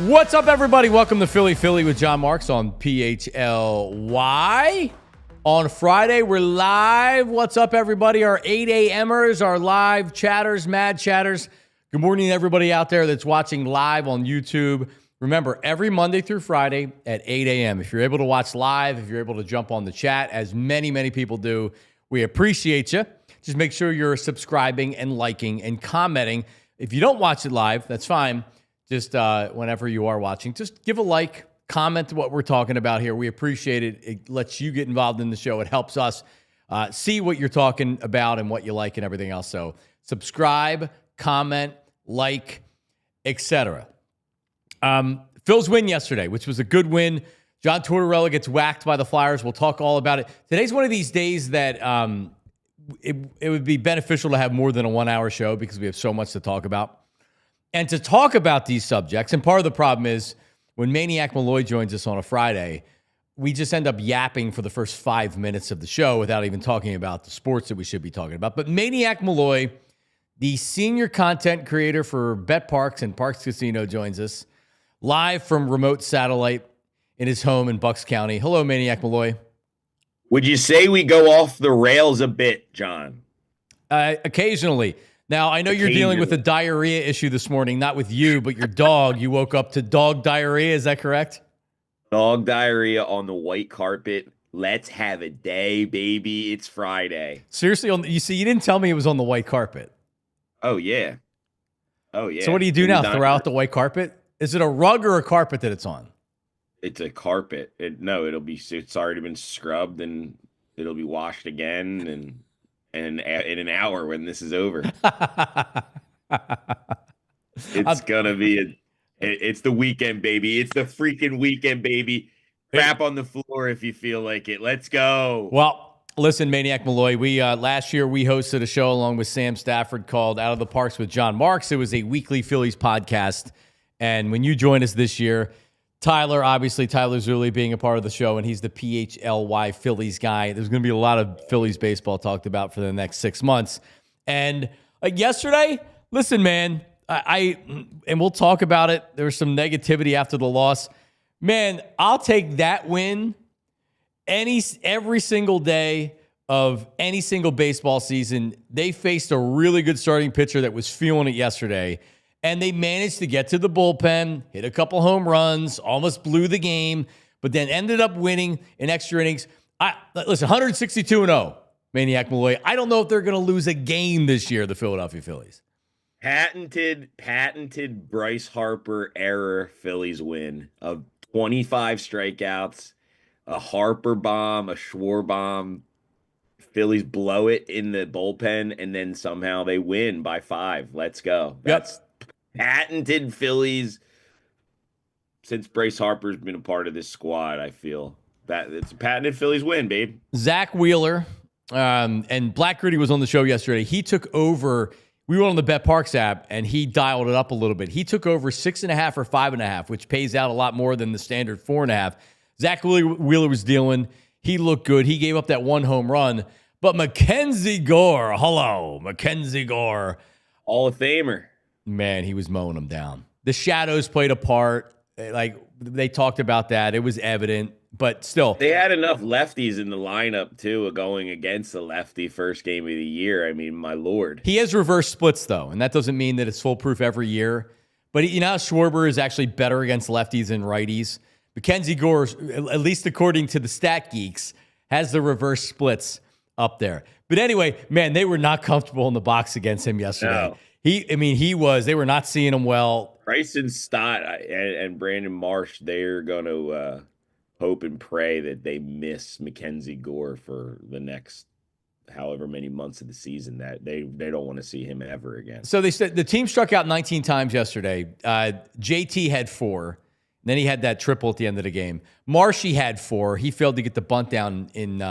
What's up, everybody? Welcome to Philly with John Marks on PHLY. On Friday, we're live. What's up, everybody? Our 8 a.m.ers, our live chatters, mad chatters. Good morning, everybody out there that's watching live on YouTube. Remember, every Monday through Friday at 8 a.m. If you're able to watch live, if you're able to jump on the chat, as many people do, we appreciate you. Just make sure you're subscribing and liking and commenting. If you don't watch it live, that's fine. Just whenever you are watching, just give a like, comment what we're talking about here. We appreciate it. It lets you get involved in the show. It helps us see what you're talking about and what you like and everything else. So subscribe, comment, like, etc. Phil's win yesterday, which was a good win. John Tortorella gets whacked by the Flyers. We'll talk all about it. Today's one of these days that it would be beneficial to have more than a 1 hour show because we have so much to talk about. And to talk about these subjects, and part of the problem is when Maniac Malloy joins us on a Friday, we just end up yapping for the first 5 minutes of the show without even talking about the sports that we should be talking about. But Maniac Malloy, the senior content creator for Bet Parks and Parks Casino, joins us live from remote satellite in his home in Bucks County. Hello, Maniac Malloy. Would you say we go off the rails a bit, John? Occasionally. Now, I know you're dealing with a diarrhea issue this morning, not with you, but your dog. You woke up to dog diarrhea. Is that correct? Dog diarrhea on the white carpet. Let's have a day, baby. It's Friday. Seriously? You see, you didn't tell me it was on the white carpet. Oh, yeah. Oh, yeah. So what do you do now? Throw out the white carpet? Is it a rug or a carpet that it's on? It's a carpet. It's already been scrubbed, and it'll be washed again, and in an hour when this is over. It's gonna be it's the weekend, baby. It's the freaking weekend, baby. Crap on the floor if you feel like it. Let's go. Well, listen, Maniac Malloy, we last year we hosted a show along with Sam Stafford called Out of the Parks with John Marks. It was a weekly Phillies podcast, and when you join us this year, Tyler Zulli being a part of the show, and he's the PHLY Phillies guy. There's going to be a lot of Phillies baseball talked about for the next 6 months. And yesterday, listen, man, and we'll talk about it. There was some negativity after the loss. Man, I'll take that win every single day of any single baseball season. They faced a really good starting pitcher that was feeling it yesterday. And they managed to get to the bullpen, hit a couple home runs, almost blew the game, but then ended up winning in extra innings. Listen, 162-0, Maniac Malloy. I don't know if they're going to lose a game this year, the Philadelphia Phillies. Patented Bryce Harper era Phillies win of 25 strikeouts, a Harper bomb, a Schwarber bomb. Phillies blow it in the bullpen, and then somehow they win by 5. Let's go. That's patented Phillies since Bryce Harper's been a part of this squad. I feel that it's a patented Phillies win, babe. Zack Wheeler and Black Gritty was on the show yesterday. He took over. We were on the Bet Parks app, and he dialed it up a little bit. He took over 6.5 or 5.5, which pays out a lot more than the standard 4.5. Zack Wheeler was dealing. He looked good. He gave up that 1 home run. But MacKenzie Gore, MacKenzie Gore. Hall of Famer. Man, he was mowing them down. The shadows played a part. Like, they talked about that. It was evident, but still. They had enough lefties in the lineup, too, going against the lefty first game of the year. I mean, my Lord. He has reverse splits, though, and that doesn't mean that it's foolproof every year. But you know, Schwarber is actually better against lefties than righties. MacKenzie Gore, at least according to the stat geeks, has the reverse splits up there. But anyway, man, they were not comfortable in the box against him yesterday. No. They were not seeing him well. Bryce and Stott and Brandon Marsh, they're going to hope and pray that they miss MacKenzie Gore for the next however many months of the season, that they don't want to see him ever again. So they said the team struck out 19 times yesterday. JT had 4. Then he had that triple at the end of the game. Marshy had 4. He failed to get the bunt down in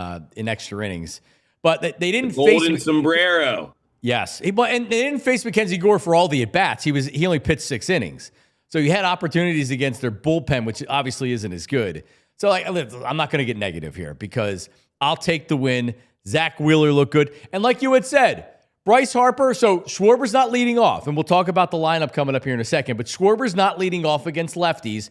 extra innings. But they didn't face Golden sombrero. Yes, and they didn't face MacKenzie Gore for all the at bats. He only pitched 6 innings, so you had opportunities against their bullpen, which obviously isn't as good. So I'm not going to get negative here because I'll take the win. Zack Wheeler looked good, and like you had said, Bryce Harper, so Schwarber's not leading off, and we'll talk about the lineup coming up here in a second, but Schwarber's not leading off against lefties.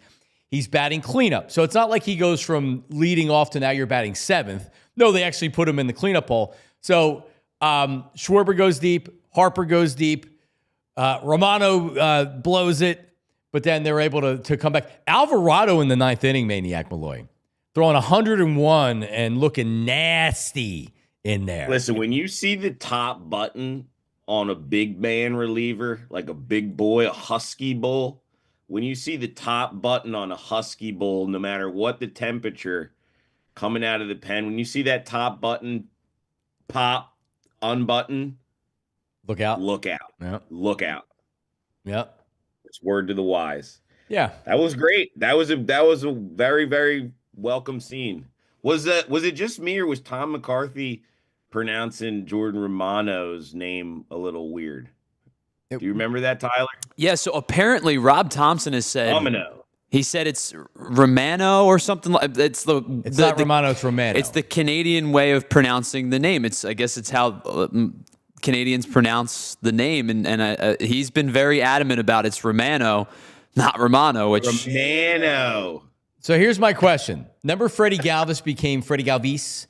He's batting cleanup. So it's not like he goes from leading off to now you're batting seventh. No, they actually put him in the cleanup hole. So Schwarber goes deep, Harper goes deep, Romano blows it, but then they're able to come back. Alvarado in the ninth inning, Maniac Malloy, throwing 101 and looking nasty in there. Listen, when you see the top button on a big man reliever, like a big boy, a husky bull, when you see the top button on a husky bull, no matter what the temperature coming out of the pen, when you see that top button pop, unbutton, look out. Look out. Yeah. Look out. Yep. It's word to the wise. Yeah. That was great. That was a very, very welcome scene. Was it just me, or was Tom McCarthy pronouncing Jordan Romano's name a little weird? Do you remember that, Tyler? Yeah, so apparently Rob Thompson has said Romano. He said it's Romano or something like it's not Romano, it's Romano. It's the Canadian way of pronouncing the name. I guess it's how Canadians pronounce the name, and he's been very adamant about it's Romano, not Romano. Romano. So here's my question. Remember Freddie Galvis became Freddie Galvis?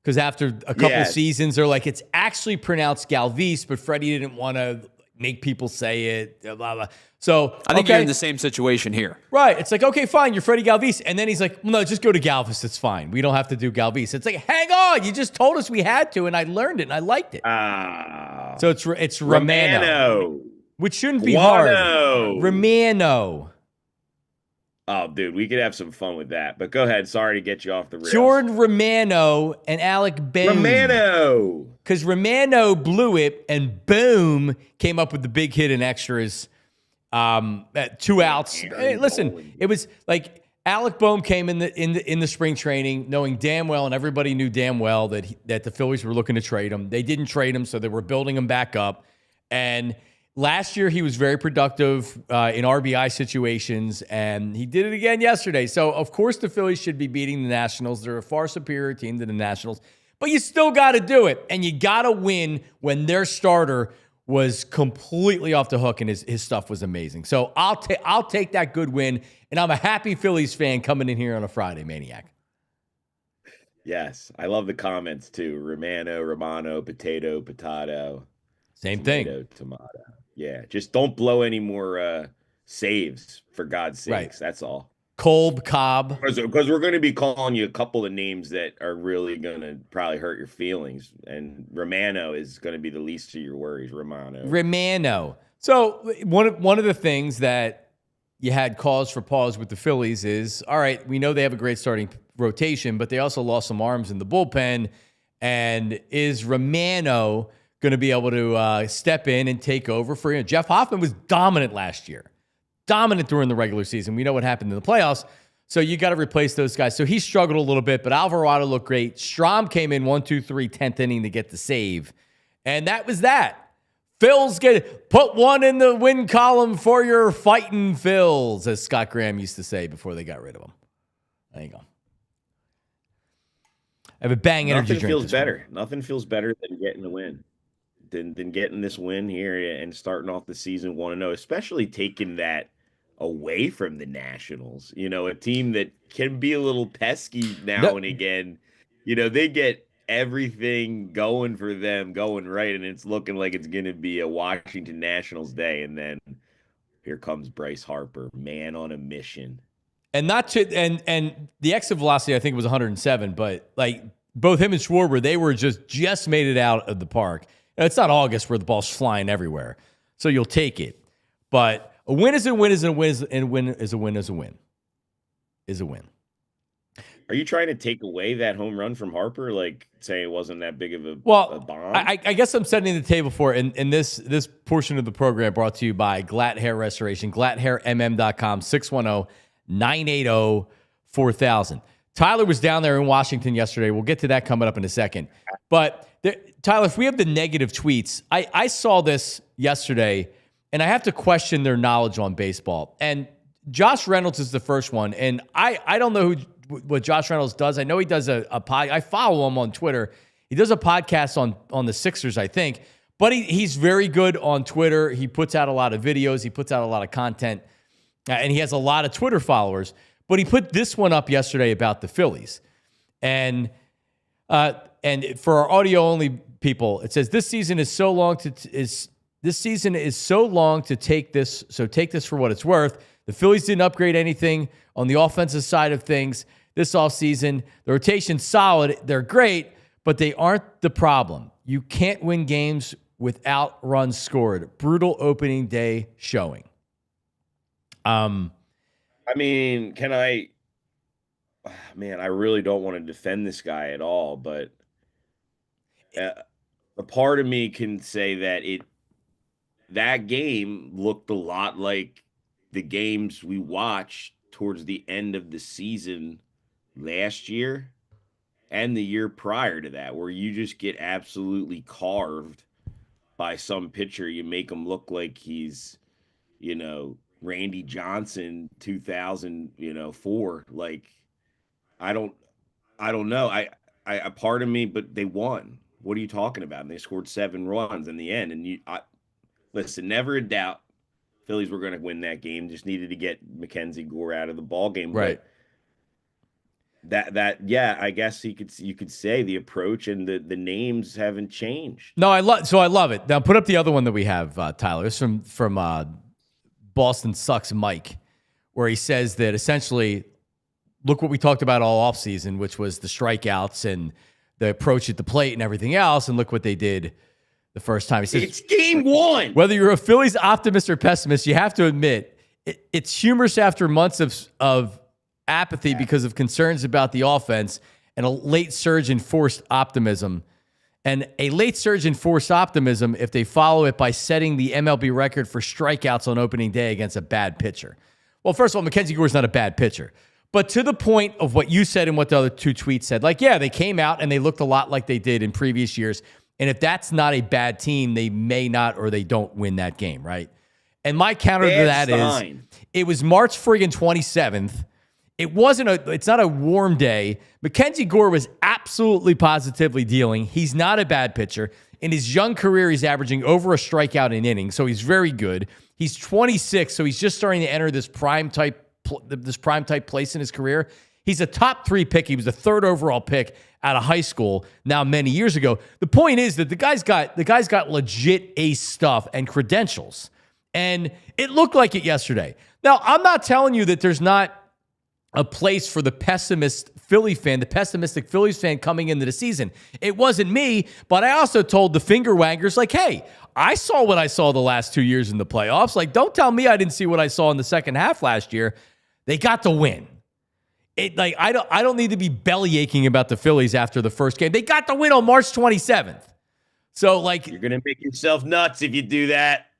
Because after a couple seasons, they're like, it's actually pronounced Galvis, but Freddie didn't want to make people say it, blah, blah. So I think you're in the same situation here. Right. It's like, okay, fine, you're Freddie Galvis. And then he's like, well, no, just go to Galvis. It's fine. We don't have to do Galvis. It's like, hang on. You just told us we had to, and I learned it, and I liked it. So it's Romano. Which shouldn't be hard. Romano. Oh, dude, we could have some fun with that. But go ahead. Sorry to get you off the rails. Jordan Romano and Alec Bohm. Romano. Because Romano blew it, and Bohm came up with the big hit in extras at 2 outs. Hey, listen, it was like Alec Bohm came in the spring training knowing damn well, and everybody knew damn well that the Phillies were looking to trade him. They didn't trade him, so they were building him back up. And last year, he was very productive in RBI situations, and he did it again yesterday. So, of course, the Phillies should be beating the Nationals. They're a far superior team to the Nationals. But you still got to do it, and you got to win when their starter was completely off the hook, and his stuff was amazing. So I'll take that good win, and I'm a happy Phillies fan coming in here on a Friday, Maniac. Yes, I love the comments, too. Romano, potato. Same tomato, thing. Tomato. Yeah, just don't blow any more saves, for God's sakes. Right. That's all. Kolb, Cobb. Because we're going to be calling you a couple of names that are really going to probably hurt your feelings. And Romano is going to be the least of your worries, Romano. So one of the things that you had cause for pause with the Phillies is, all right, we know they have a great starting rotation, but they also lost some arms in the bullpen. And is Romano going to be able to step in and take over for him? Jeff Hoffman was dominant last year. Dominant during the regular season. We know what happened in the playoffs. So you got to replace those guys. So he struggled a little bit, but Alvarado looked great. Strom came in 1-2-3, 10th inning to get the save. And that was that. Phil's put one in the win column for your fighting Phils, as Scott Graham used to say before they got rid of him. There you go. I have a bang energy drink. Nothing feels better than getting the win. Than getting this win here and starting off the season 1-0, especially taking that away from the Nationals. You know, a team that can be a little pesky now and again. You know, they get everything going for them, going right, and it's looking like it's going to be a Washington Nationals day. And then here comes Bryce Harper, man on a mission. And and the exit velocity I think was 107, but like both him and Schwarber, they were just made it out of the park. It's not August where the ball's flying everywhere, so you'll take it. But a win is a win is a win, and a win is a win is a win is a win. Are you trying to take away that home run from Harper, like say it wasn't that big of a bomb? I guess I'm setting the table for it. And this portion of the program brought to you by GLAT Hair Restoration, GLATHairMM.com, 610-980-4000. Tyler was down there in Washington yesterday. We'll get to that coming up in a second. But Tyler, if we have the negative tweets, I saw this yesterday, and I have to question their knowledge on baseball. And Josh Reynolds is the first one, and I don't know what Josh Reynolds does. I know he does a pod. I follow him on Twitter. He does a podcast on the Sixers, I think. But he's very good on Twitter. He puts out a lot of videos. He puts out a lot of content. And he has a lot of Twitter followers. But he put this one up yesterday about the Phillies. And for our audio only people, it says this season is so long to take this. So take this for what it's worth. The Phillies didn't upgrade anything on the offensive side of things this offseason. The rotation's solid. They're great, but they aren't the problem. You can't win games without runs scored. Brutal opening day showing. I mean, I really don't want to defend this guy at all, but a part of me can say that that game looked a lot like the games we watched towards the end of the season last year and the year prior to that, where you just get absolutely carved by some pitcher. You make him look like he's, Randy Johnson 2004. Like, I don't know. I a part of me, but they won. What are you talking about? And they scored 7 runs in the end. And listen, never a doubt Phillies were going to win that game. Just needed to get MacKenzie Gore out of the ball game. Right. But I guess you could say the approach and the names haven't changed. No, I love it. Now put up the other one that we have, Tyler. It's from Boston Sucks Mike, where he says that essentially, look what we talked about all offseason, which was the strikeouts and the approach at the plate and everything else, and look what they did the first time. He says, it's game 1. Whether you're a Phillies optimist or pessimist, you have to admit it's humorous after months of apathy because of concerns about the offense and a late surge in forced optimism. And a late surge in forced optimism if they follow it by setting the MLB record for strikeouts on opening day against a bad pitcher. Well, first of all, MacKenzie Gore is not a bad pitcher. But to the point of what you said and what the other 2 tweets said, they came out and they looked a lot like they did in previous years. And if that's not a bad team, they may not or they don't win that game, right? And my counter to that is it was March friggin' 27th. It's not a warm day. MacKenzie Gore was absolutely positively dealing. He's not a bad pitcher. In his young career, he's averaging over a strikeout in innings, so he's very good. He's 26, so he's just starting to enter this prime type place in his career. He's a top 3 pick. He was the 3rd overall pick out of high school now many years ago. The point is that the guy's got legit ace stuff and credentials. And it looked like it yesterday. Now, I'm not telling you that there's not a place for the pessimistic Phillies fan coming into the season. It wasn't me, but I also told the finger waggers, hey, I saw what I saw the last 2 years in the playoffs. Don't tell me I didn't see what I saw in the second half last year. They got the win. I don't need to be belly aching about the Phillies after the first game. They got the win on March 27th. So you're gonna make yourself nuts if you do that.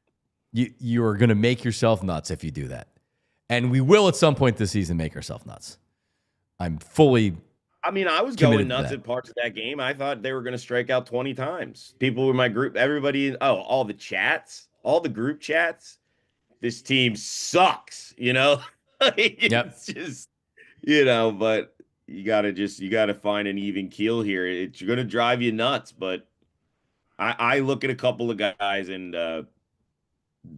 You are gonna make yourself nuts if you do that. And we will at some point this season make ourselves nuts. I'm fully I was going nuts at parts of that game. I thought they were going to strike out 20 times. People in my group, everybody, all the chats, all the group chats. This team sucks, It's just, but you got to find an even keel here. It's going to drive you nuts. But I look at a couple of guys and,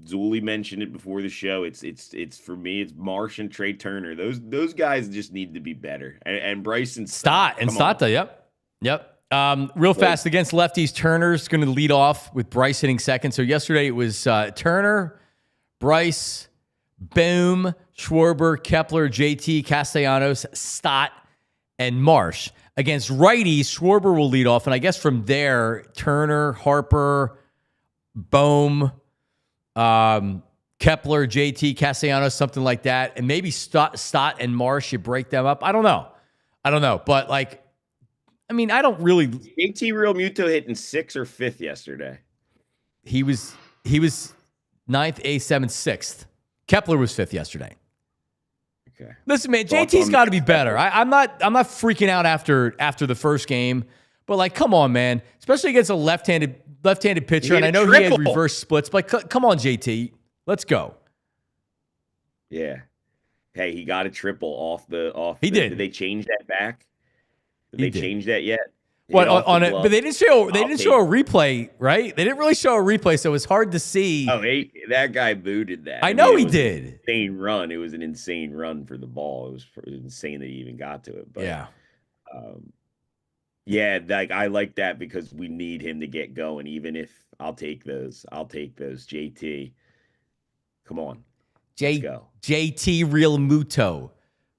Zuli mentioned it before the show. It's for me. It's Marsh and Trey Turner. Those guys just need to be better. And Bryce and Stott. Yep. Real fast against lefties. Turner's going to lead off with Bryce hitting second. So yesterday it was Turner, Bryce, Bohm, Schwarber, Kepler, JT, Castellanos, Stott, and Marsh. Against righties, Schwarber will lead off, and I guess from there, Turner, Harper, Bohm, Kepler, JT, Castellanos, something like that. And maybe Stott and Marsh, you break them up. I don't know. But I don't really. JT Realmuto hitting 6th or 5th yesterday. He was 9th, 8th, 7th, 6th. Kepler was 5th yesterday. Okay. Listen, man, JT's got to be better. I'm not freaking out after the first game, but come on, man. Especially against a left-handed pitcher, and I know he had reverse splits, but come on, JT, let's go. Yeah. Hey, he got a triple off. He did. Did they change that back? Did they change that yet? What off the on it? glove. But they didn't show. They I'll didn't take show a replay, right? They didn't really show a replay, so it was hard to see. Oh, that guy booted that. I know mean, he it was did. An insane run. It was an insane run for the ball. It was insane that he even got to it. But Yeah. Yeah, like I like that because we need him to get going. Even if I'll take those. JT, come on, let's go. JT Realmuto,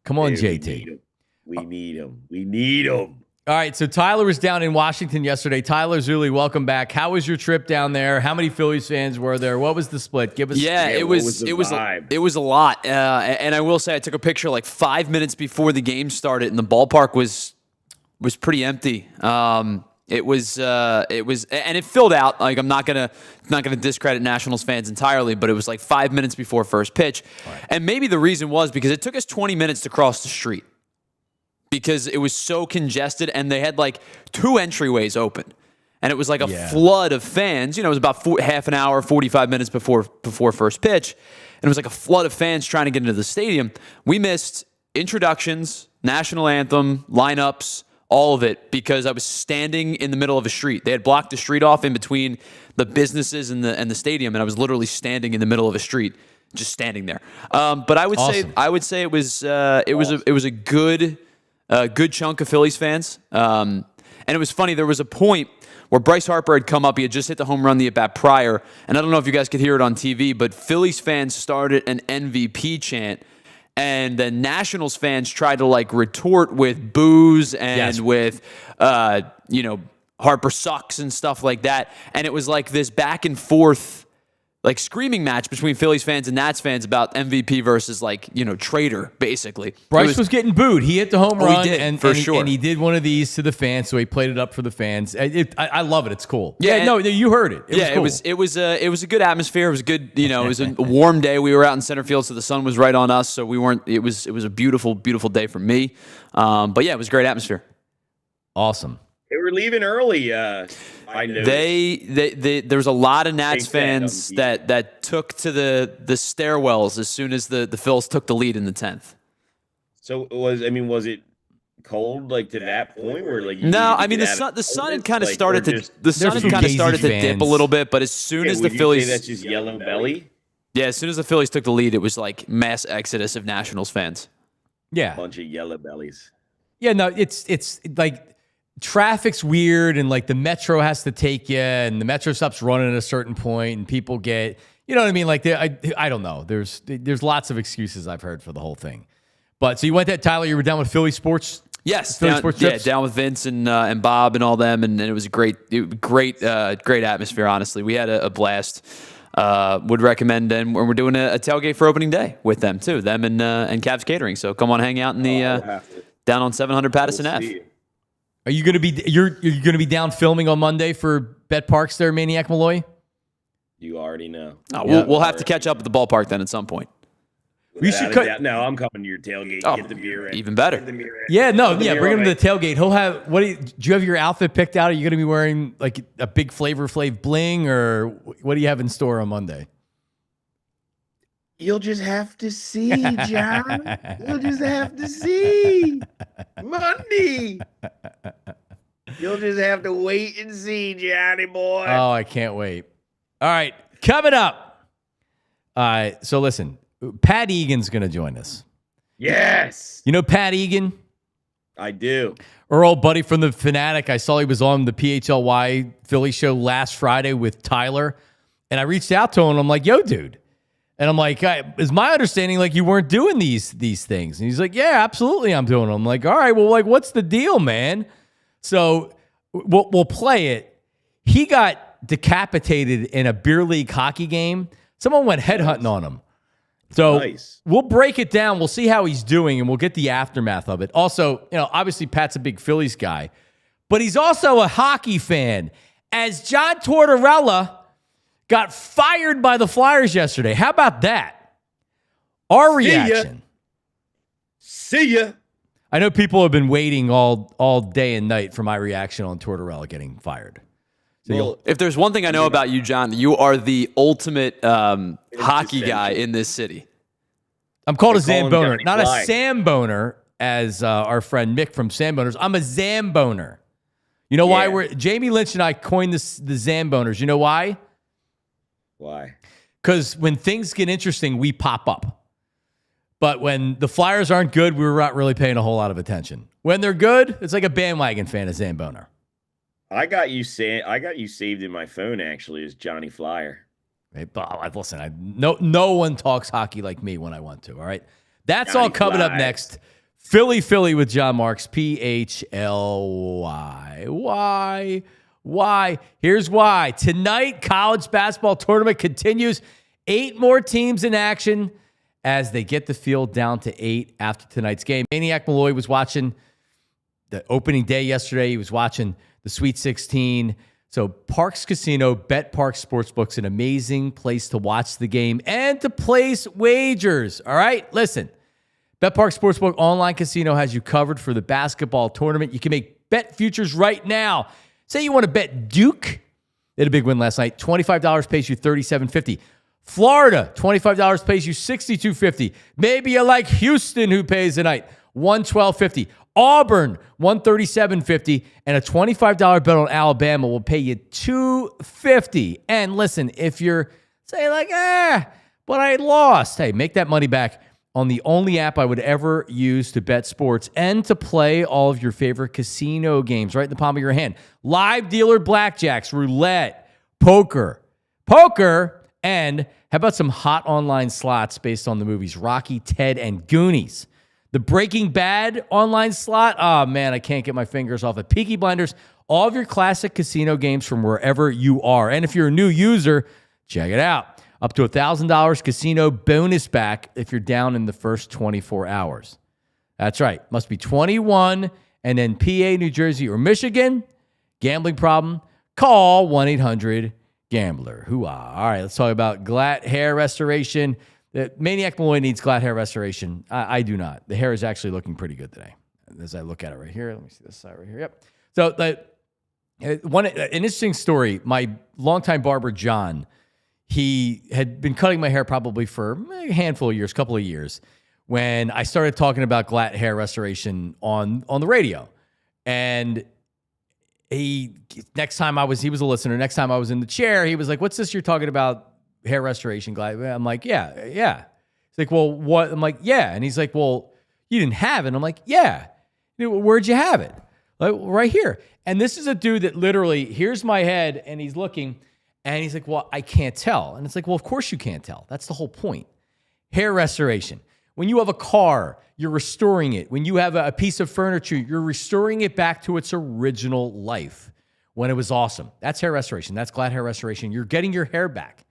come on, Dude, JT. We need him. All right, so Tyler was down in Washington yesterday. Tyler Zuli, welcome back. How was your trip down there? How many Phillies fans were there? What was the split? Give us. Yeah, it was a lot. And I will say, I took a picture like 5 minutes before the game started, and the ballpark was pretty empty. It was, and it filled out. Like, I'm not gonna discredit Nationals fans entirely, but it was like 5 minutes before first pitch, right. And maybe the reason was because it took us 20 minutes to cross the street because it was so congested, and they had like 2 entryways open, and it was like a flood of fans. You know, it was about half an hour, 45 minutes before first pitch, and it was like a flood of fans trying to get into the stadium. We missed introductions, national anthem, lineups, all of it, because I was standing in the middle of a street. They had blocked the street off in between the businesses and the stadium, and I was literally standing in the middle of a street, just standing there. But I would say it was a good chunk of Phillies fans. And it was funny. There was a point where Bryce Harper had come up. He had just hit the home run the at-bat prior, and I don't know if you guys could hear it on TV, but Phillies fans started an MVP chant. And the Nationals fans tried to like retort with boos and with, Harper sucks and stuff like that. And it was like this back and forth, like screaming match between Phillies fans and Nats fans about MVP versus traitor, basically. Bryce was getting booed. He hit the home run, he did, and he did one of these to the fans, so he played it up for the fans. I love it. It's cool. Yeah, you heard it. It was cool. It was a good atmosphere. It was good. It was a warm day. We were out in center field, so the sun was right on us. So we weren't. It was a beautiful, beautiful day for me. But yeah, it was a great atmosphere. Awesome. They were leaving early. I know. There was a lot of Nats fans that took to the stairwells as soon as the Phils took the lead in the 10th. So was it cold like to that point where like the sun had kind of started to dip a little bit, but as soon as the Phillies, that's just yellow belly. Yeah, as soon as the Phillies took the lead, it was like mass exodus of Nationals fans. Yeah, bunch of yellow bellies. Yeah, no, it's like. Traffic's weird, and like the metro has to take you, and the metro stops running at a certain point, and people get, you know what I mean? Like, I don't know. There's lots of excuses I've heard for the whole thing. But so you went that, Tyler, you were down with Philly Sports? Yes. Sports trips? Down with Vince and Bob and all them, and it was a great atmosphere, honestly. We had a blast. Would recommend, and we're doing a tailgate for opening day with them, too, them and Cavs Catering. So come on, hang out in the down on 700 Patterson Ave. Are you going to be you're going to be down filming on Monday for Bet Parks there, Maniac Malloy? You already know. We'll have to catch up at the ballpark then at some point. We should No, I'm coming to your tailgate. Get the beer ready. Even better. Bring him to the tailgate. He'll have do you have your outfit picked out? Are you going to be wearing like a big Flavor Flav bling, or what do you have in store on Monday? You'll just have to see, John. You'll just have to see. Monday. You'll just have to wait and see, Johnny boy. Oh, I can't wait. All right, coming up. So listen, Pat Egan's going to join us. Yes. You know Pat Egan? I do. Our old buddy from the Fanatic. I saw he was on the PHLY Philly show last Friday with Tyler, and I reached out to him. I'm like, yo, dude. And I'm like, is my understanding like you weren't doing these things? And he's like, yeah, absolutely, I'm doing them. I'm like, all right, well, like, what's the deal, man? So we'll play it. He got decapitated in a beer league hockey game. Someone went headhunting on him. So We'll break it down. We'll see how he's doing, and we'll get the aftermath of it. Also, obviously Pat's a big Phillies guy, but he's also a hockey fan. As John Tortorella got fired by the Flyers yesterday. How about that? Our reaction. See ya. I know people have been waiting all day and night for my reaction on Tortorella getting fired. So if there's one thing I know about you, John, you are the ultimate hockey guy in this city. I'm called a Zamboner. Not a Samboner, as our friend Mick from Samboners. I'm a Zamboner. You know why Jamie Lynch and I coined this the Zamboners. You know why? Why? Because when things get interesting, we pop up. But when the Flyers aren't good, we're not really paying a whole lot of attention. When they're good, it's like a bandwagon fan of Zamboner. I got you saved in my phone actually as Johnny Flyer. Hey, listen, no one talks hockey like me when I want to. All right, that's Johnny all coming up next. Philly with John Marks, PHLY. Why? Here's why. Tonight, college basketball tournament continues. 8 more teams in action as they get the field down to 8 after tonight's game. Maniac Malloy was watching the opening day yesterday. He was watching the Sweet 16. So Parks Casino, Bet Parks Sportsbook's an amazing place to watch the game and to place wagers. All right, listen. Bet Parks Sportsbook online casino has you covered for the basketball tournament. You can make bet futures right now. Say you want to bet Duke. They had a big win last night. $25 pays you $37.50. Florida, $25 pays you $62.50. Maybe you like Houston, who pays tonight, $112.50. Auburn, $137.50. And a $25 bet on Alabama will pay you $250. And listen, if you're saying like, but I lost, hey, make that money back on the only app I would ever use to bet sports and to play all of your favorite casino games right in the palm of your hand. Live dealer blackjacks, roulette, poker, and how about some hot online slots based on the movies Rocky, Ted, and Goonies? The Breaking Bad online slot, oh man, I can't get my fingers off it. Peaky Blinders, all of your classic casino games from wherever you are. And if you're a new user, check it out. Up to $1,000 casino bonus back if you're down in the first 24 hours. That's right. Must be 21 and then PA, New Jersey, or Michigan. Gambling problem? Call 1-800-GAMBLER. Hoo-ah. All right, let's talk about GLAT hair restoration. The Maniac Malloy needs GLAT hair restoration. I do not. The hair is actually looking pretty good today as I look at it right here. Let me see this side right here. Yep. So an interesting story. My longtime barber, John, he had been cutting my hair probably for a handful of years, couple of years, when I started talking about GLAT hair restoration on the radio. And he was a listener. Next time I was in the chair, he was like, "What's this you're talking about? Hair restoration, GLAT?" I'm like, yeah. He's like, "Well, what?" I'm like, "Yeah." And he's like, "Well, you didn't have it." I'm like, "Yeah." "Where'd you have it?" Like, "Right here." And this is a dude that literally, here's my head, and he's looking. And he's like, "Well, I can't tell." And it's like, well, of course you can't tell. That's the whole point. Hair restoration. When you have a car, you're restoring it. When you have a piece of furniture, you're restoring it back to its original life when it was awesome. That's hair restoration. That's GLAT hair restoration. You're getting your hair back.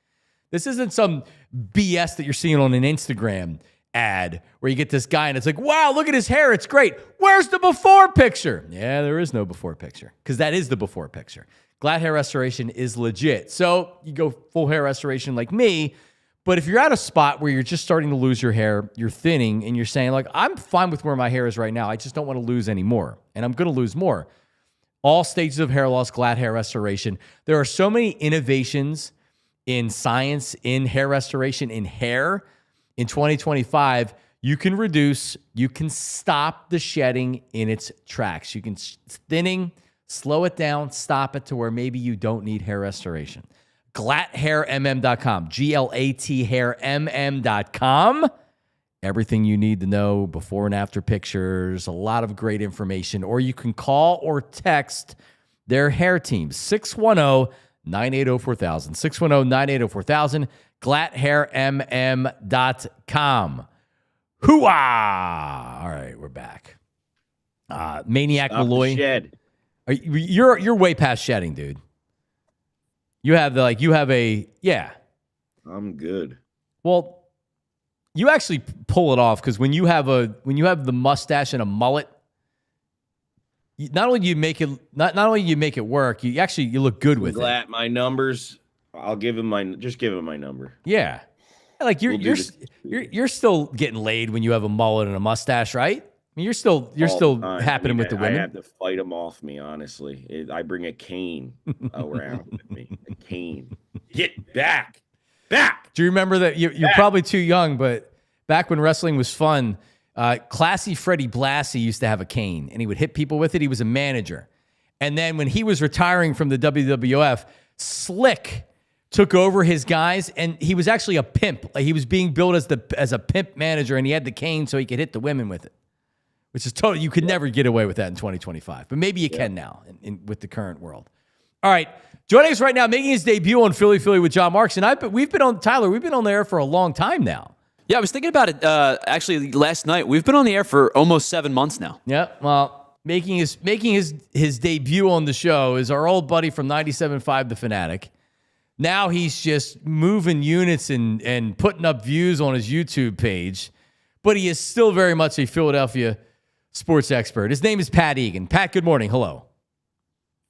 This isn't some BS that you're seeing on an Instagram ad where you get this guy and it's like, "Wow, look at his hair. It's great. Where's the before picture?" Yeah, there is no before picture because that is the before picture. GLAT hair restoration is legit. So you go full hair restoration like me, but if you're at a spot where you're just starting to lose your hair, you're thinning, and you're saying like, "I'm fine with where my hair is right now. I just don't want to lose any more, and I'm going to lose more." All stages of hair loss, GLAT hair restoration. There are so many innovations in science, in hair restoration, in hair. In 2025, you can stop the shedding in its tracks. You can slow it down, stop it to where maybe you don't need hair restoration. GLATHairMM.com, GLAT hairmm.com. Everything you need to know, before and after pictures, a lot of great information. Or you can call or text their hair team, 610-980-4000, 610-980-4000, GLATHairMM.com. Hoo-ah! All right, we're back. Maniac Malloy. Shed. You're way past shedding, dude. You have yeah. I'm good. Well, you actually pull it off because when you have the mustache and a mullet, not only you make it work, you look good with it. My numbers, give him my number. Yeah, like you're still getting laid when you have a mullet and a mustache, right? I mean, you're still happening with the women. I have to fight them off me, honestly. I bring a cane around with me. A cane. Get back. Do you remember that? You're probably too young, but back when wrestling was fun, Classy Freddie Blassie used to have a cane, and he would hit people with it. He was a manager. And then when he was retiring from the WWF, Slick took over his guys, and he was actually a pimp. Like, he was being billed as a pimp manager, and he had the cane so he could hit the women with it, which is totally, you could never get away with that in 2025. But maybe you can now with the current world. All right. Joining us right now, making his debut on Philly with John Marks. And we've been on the air for a long time now. Yeah, I was thinking about it actually last night. We've been on the air for almost 7 months now. Yeah, well, making his debut on the show is our old buddy from 97.5, The Fanatic. Now he's just moving units and putting up views on his YouTube page. But he is still very much a Philadelphia sports expert. His name is Pat Egan. Pat, good morning. Hello.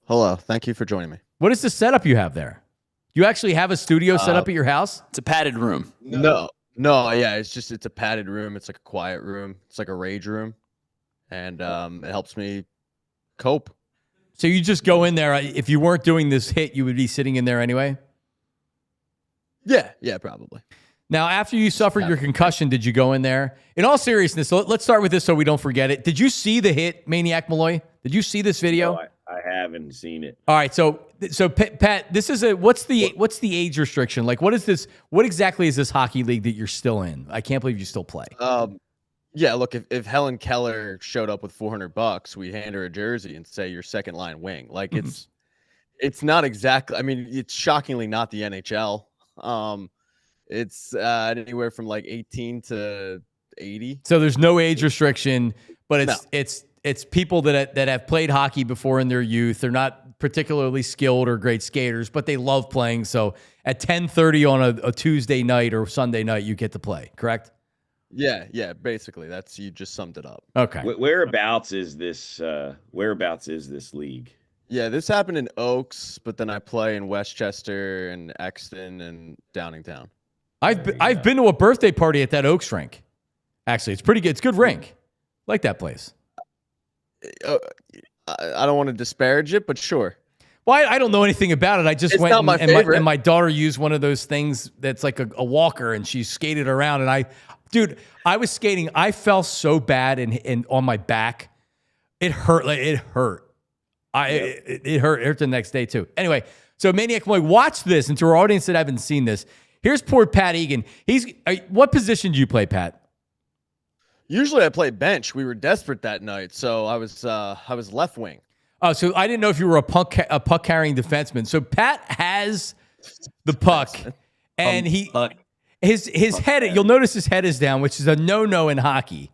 Hello. Thank you for joining me. What is the setup you have there? You actually have a studio set up at your house? It's a padded room. No, yeah, it's a padded room. It's like a quiet room. It's like a rage room. And it helps me cope. So you just go in there. If you weren't doing this hit, you would be sitting in there anyway? Yeah, probably. Now, after you suffered your concussion, did you go in there? In all seriousness, let's start with this so we don't forget it. Did you see the hit, Maniac Malloy? Did you see this video? No, I haven't seen it. All right, so Pat, this is what's the age restriction? Like, what is this? What exactly is this hockey league that you're still in? I can't believe you still play. Yeah, look, if Helen Keller showed up with $400, we'd hand her a jersey and say you're second line wing. Like, it's not exactly. I mean, it's shockingly not the NHL. It's anywhere from like 18 to 80. So there's no age restriction, but it's people that have played hockey before in their youth. They're not particularly skilled or great skaters, but they love playing. So at 10:30 on a Tuesday night or Sunday night, you get to play, correct? Yeah, basically. You just summed it up. Okay. Whereabouts is this league? Yeah, this happened in Oaks, but then I play in Westchester and Exton and Downingtown. I've been to a birthday party at that Oaks rink. Actually, it's pretty good. It's a good rink. Like that place. I don't want to disparage it, but sure. Well, I don't know anything about it. I just went and my daughter used one of those things that's like a walker, and she skated around. And I was skating. I fell so bad and on my back. It hurt. It hurt. It hurt the next day too. Anyway, so Maniac Boy, watch this. And to our audience that haven't seen this, here's poor Pat Egan. What position do you play, Pat? Usually I play bench. We were desperate that night, so I was left wing. Oh, so I didn't know if you were a puck carrying defenseman. So Pat has the puck, and his head. You'll notice his head is down, which is a no in hockey.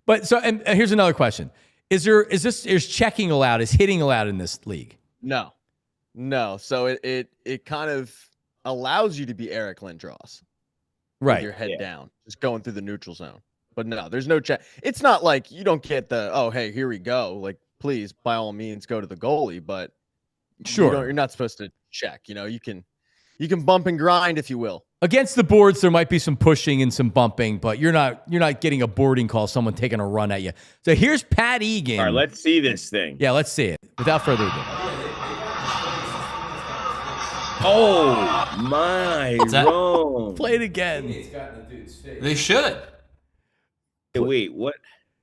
But and here's another question: Is checking allowed? Is hitting allowed in this league? No. So it kind of allows you to be Eric Lindros, right? With your head down, just going through the neutral zone. But no, there's no check. It's not like you don't get the hey, here we go. Like, please, by all means, go to the goalie. But sure, you're not supposed to check. You can bump and grind, if you will. Against the boards, there might be some pushing and some bumping, but you're not getting a boarding call, someone taking a run at you. So here's Pat Egan. All right, let's see this thing. Yeah, let's see it. Without further ado. Oh, my wrong. Play it again. They should. Wait, what?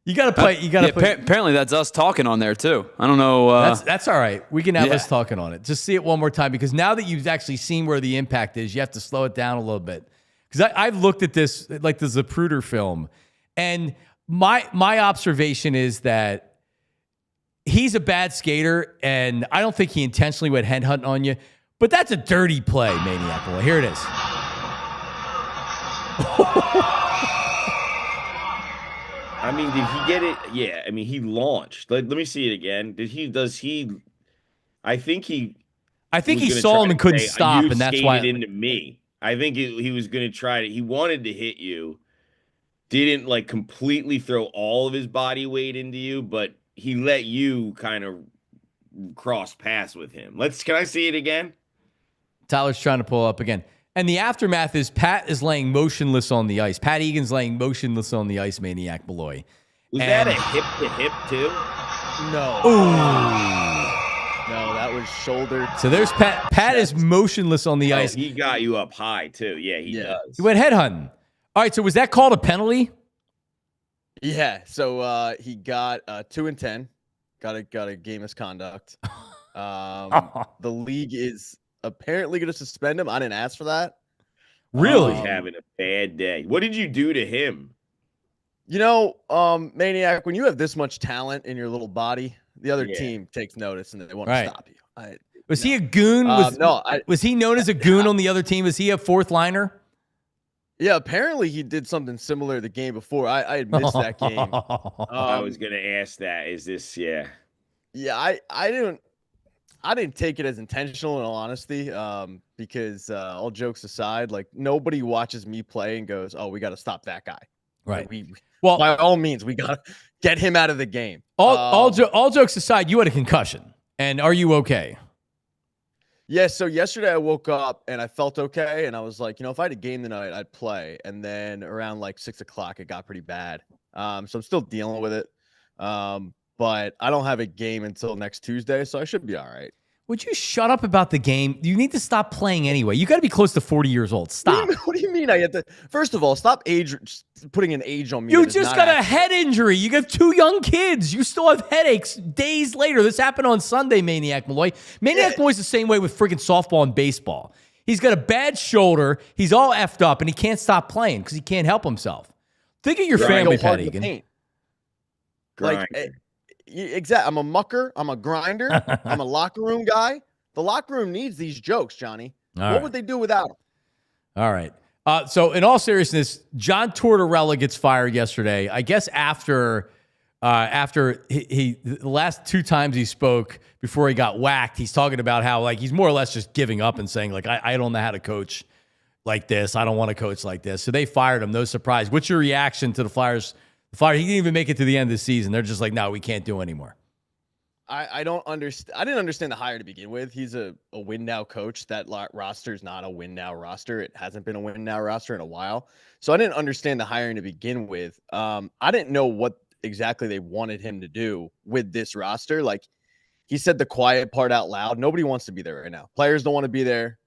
You got to play. You got to play. Apparently, that's us talking on there, too. I don't know. That's all right. We can have us talking on it. Just see it one more time, because now that you've actually seen where the impact is, you have to slow it down a little bit. Because I've looked at this, like the Zapruder film, and my observation is that he's a bad skater, and I don't think he intentionally went headhunting on you. But that's a dirty play, Maniac Boy. Here it is. I mean, did he get it? Yeah, I mean, he launched. Let me see it again. I think he saw him and couldn't stop, and that's why into me. I think he was going to try to. He wanted to hit you. Didn't like completely throw all of his body weight into you, but he let you kind of cross paths with him. Can I see it again? Tyler's trying to pull up again. And the aftermath is Pat is laying motionless on the ice. Pat Egan's laying motionless on the ice, Maniac Malloy. Was that a hip-to-hip, too? No. Ooh. No, that was shoulder. So there's Pat. Pat is motionless on the ice. He got you up high, too. Yeah, he does. He went headhunting. All right, so was that called a penalty? Yeah, so he got 2 and 10. Got a game misconduct. The league is apparently going to suspend him. I didn't ask for that. Really? Having a bad day. What did you do to him? You know, Maniac, when you have this much talent in your little body, the other team takes notice and they want to stop you. Was he a goon? Was he known as a goon on the other team? Was he a fourth liner? Yeah, apparently he did something similar the game before. I had missed that game. I was gonna ask that. Is this Yeah, I didn't take it as intentional, in all honesty. Because all jokes aside, like nobody watches me play and goes, "Oh, we got to stop that guy." Right. Like, well, by all means, we got to get him out of the game. All jokes aside, you had a concussion, and are you okay? Yeah, so yesterday I woke up and I felt okay, and I was like, if I had a game tonight, I'd play. And then around like 6 o'clock, it got pretty bad. So I'm still dealing with it. But I don't have a game until next Tuesday, so I should be all right. Would you shut up about the game? You need to stop playing anyway. You got to be close to 40 years old. Stop. What do you mean? I have to? First of all, stop putting an age on me. You just got a head injury. You got 2 young kids. You still have headaches days later. This happened on Sunday, Maniac Malloy. Maniac Malloy's the same way with freaking softball and baseball. He's got a bad shoulder. He's all effed up, and he can't stop playing because he can't help himself. Think of your family, Pat Egan. Exactly. I'm a mucker. I'm a grinder. I'm a locker room guy. The locker room needs these jokes, Johnny. What would they do without them? All right. So in all seriousness, John Tortorella gets fired yesterday. I guess after he the last 2 times he spoke before he got whacked, he's talking about how like he's more or less just giving up and saying like I don't know how to coach like this. I don't want to coach like this. So they fired him. No surprise. What's your reaction to the Flyers? He didn't even make it to the end of the season. They're just like, no, we can't do anymore. I don't understand. I didn't understand the hire to begin with. He's a win now coach. That roster is not a win now roster. It hasn't been a win now roster in a while. So I didn't understand the hiring to begin with. I didn't know what exactly they wanted him to do with this roster. Like he said the quiet part out loud. Nobody wants to be there right now. Players don't want to be there.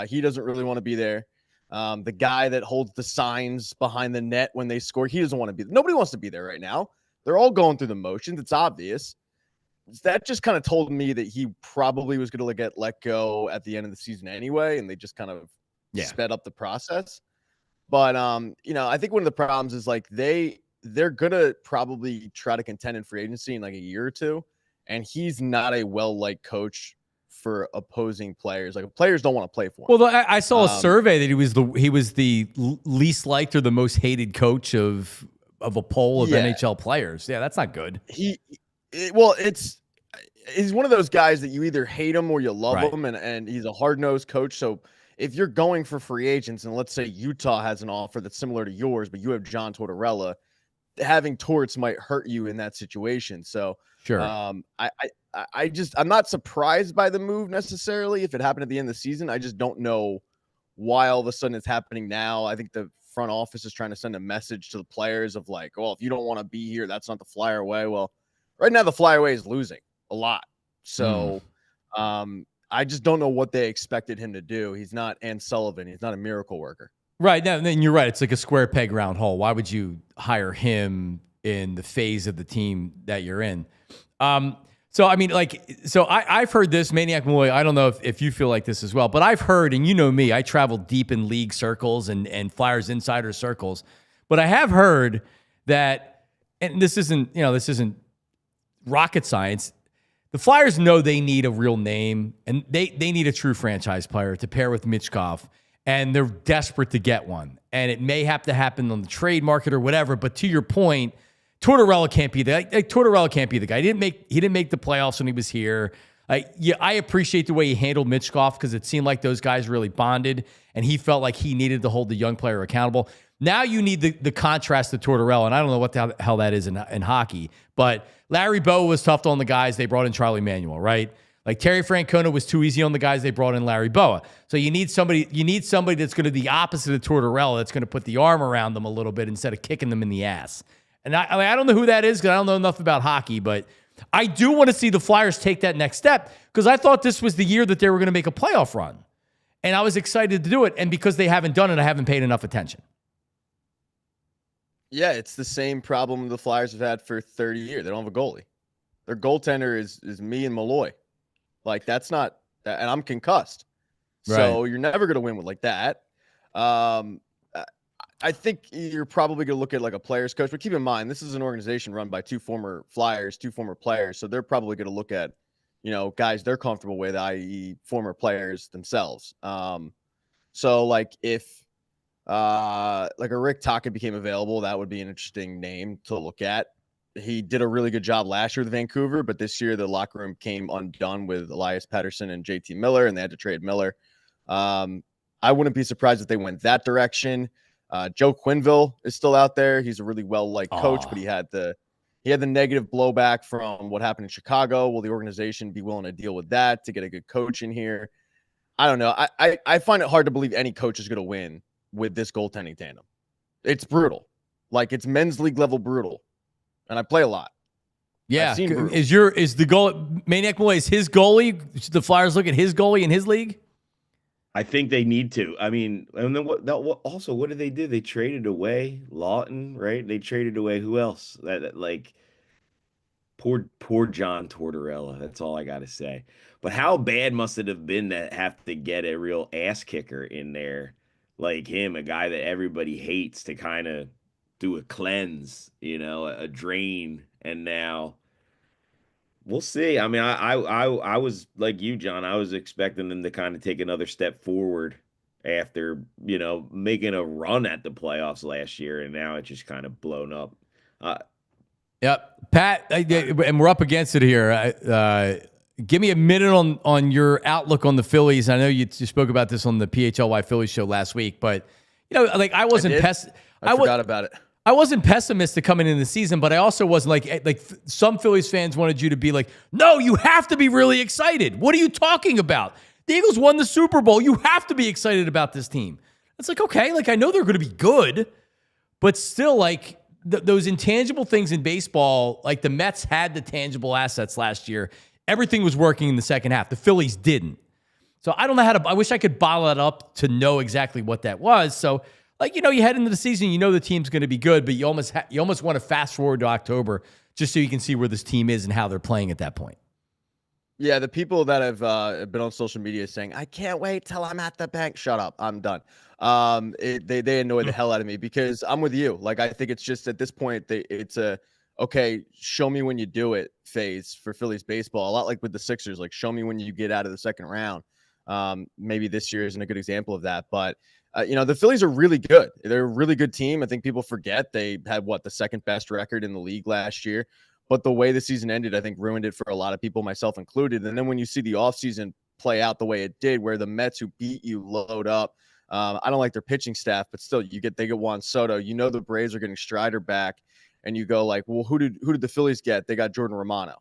He doesn't really want to be there. The guy that holds the signs behind the net when they score, he doesn't want to be there. Nobody wants to be there right now. They're all going through the motions. It's obvious. That just kind of told me that he probably was going to get let go at the end of the season anyway, and they just kind of sped up the process. But I think one of the problems is like they're going to probably try to contend in free agency in like a year or two, and he's not a well-liked coach for opposing players. Like players don't want to play for him. Well, I saw a survey that he was the least liked or the most hated coach of a poll of NHL players. Yeah, that's not good. He's one of those guys that you either hate him or you love him, and he's a hard-nosed coach. So if you're going for free agents, and let's say Utah has an offer that's similar to yours, but you have John Tortorella, having Torts might hurt you in that situation. So sure. I'm not surprised by the move necessarily if it happened at the end of the season. I just don't know why all of a sudden it's happening now. I think the front office is trying to send a message to the players of like, well, if you don't want to be here, that's not the Flyer way. Well, right now the Flyer way is losing a lot. So I just don't know what they expected him to do. He's not Ann Sullivan. He's not a miracle worker. Right. Now, then you're right. It's like a square peg round hole. Why would you hire him in the phase of the team that you're in? So, I mean, I've heard this, Maniac Malloy. I don't know if you feel like this as well, but I've heard, and you know me, I travel deep in league circles and Flyers insider circles, but I have heard that, and this isn't rocket science. The Flyers know they need a real name, and they need a true franchise player to pair with Michkov, and they're desperate to get one. And it may have to happen on the trade market or whatever, but to your point, Tortorella can't be the guy. Tortorella can't be the guy. He didn't make the playoffs when he was here. I appreciate the way he handled Michkov because it seemed like those guys really bonded, and he felt like he needed to hold the young player accountable. Now you need the contrast to Tortorella, and I don't know what the hell that is in hockey, but Larry Bohm was tough on the guys. They brought in Charlie Manuel, right? Like Terry Francona was too easy on the guys. They brought in Larry Bohm. So you need somebody that's going to be the opposite of Tortorella, that's going to put the arm around them a little bit instead of kicking them in the ass. And I don't know who that is because I don't know enough about hockey, but I do want to see the Flyers take that next step because I thought this was the year that they were going to make a playoff run. And I was excited to do it. And because they haven't done it, I haven't paid enough attention. Yeah, it's the same problem the Flyers have had for 30 years. They don't have a goalie. Their goaltender is me and Malloy. Like that's not, and I'm concussed. So you're never going to win with like that. I think you're probably going to look at like a player's coach, but keep in mind, this is an organization run by 2 former Flyers, 2 former players. So they're probably going to look at, guys they're comfortable with, i.e. former players themselves. So like if like a Rick Tocchet became available, that would be an interesting name to look at. He did a really good job last year with Vancouver, but this year the locker room came undone with Elias Pettersson and JT Miller, and they had to trade Miller. I wouldn't be surprised if they went that direction. Joe Quenneville is still out there. He's a really well-liked coach, but he had the negative blowback from what happened in Chicago. Will the organization be willing to deal with that to get a good coach in here? I don't know. I find it hard to believe any coach is going to win with this goaltending tandem. It's brutal. Like it's men's league level brutal. And I play a lot. Yeah. Is the goal Maniac Boy is his goalie? Should the Flyers look at his goalie in his league? I think they need to. I mean, and then what did they do? They traded away Lawton, right? They traded away who else? That like poor John Tortorella. That's all I got to say. But how bad must it have been to have to get a real ass kicker in there like him, a guy that everybody hates, to kind of do a cleanse, a drain, and now we'll see. I mean, I was like you, John. I was expecting them to kind of take another step forward after, making a run at the playoffs last year, and now it's just kind of blown up. Yep. Pat, and we're up against it here. Give me a minute on your outlook on the Phillies. I know you spoke about this on the PHLY Phillies show last week, but, like I wasn't I forgot about it. I wasn't pessimistic coming into the season, but I also wasn't like some Phillies fans wanted you to be like, no, you have to be really excited. What are you talking about? The Eagles won the Super Bowl. You have to be excited about this team. It's like, okay, like I know they're going to be good, but still like those intangible things in baseball, like the Mets had the tangible assets last year. Everything was working in the second half. The Phillies didn't. So I don't know I wish I could bottle that up to know exactly what that was. So like, you head into the season, the team's going to be good, but you almost want to fast forward to October just so you can see where this team is and how they're playing at that point. Yeah, the people that have been on social media saying, I can't wait till I'm at the bank. Shut up. I'm done. They annoy the hell out of me because I'm with you. Like, I think it's just at this point, it's a, okay, show me when you do it phase for Phillies baseball. A lot like with the Sixers, like show me when you get out of the second round. Maybe this year isn't a good example of that, but the Phillies are really good. They're a really good team. I think people forget they had the second best record in the league last year, but the way the season ended, I think ruined it for a lot of people, myself included. And then when you see the offseason play out the way it did, where the Mets who beat you load up, I don't like their pitching staff, but still they get Juan Soto. The Braves are getting Strider back, and you go like, well, who did the Phillies get? They got Jordan Romano.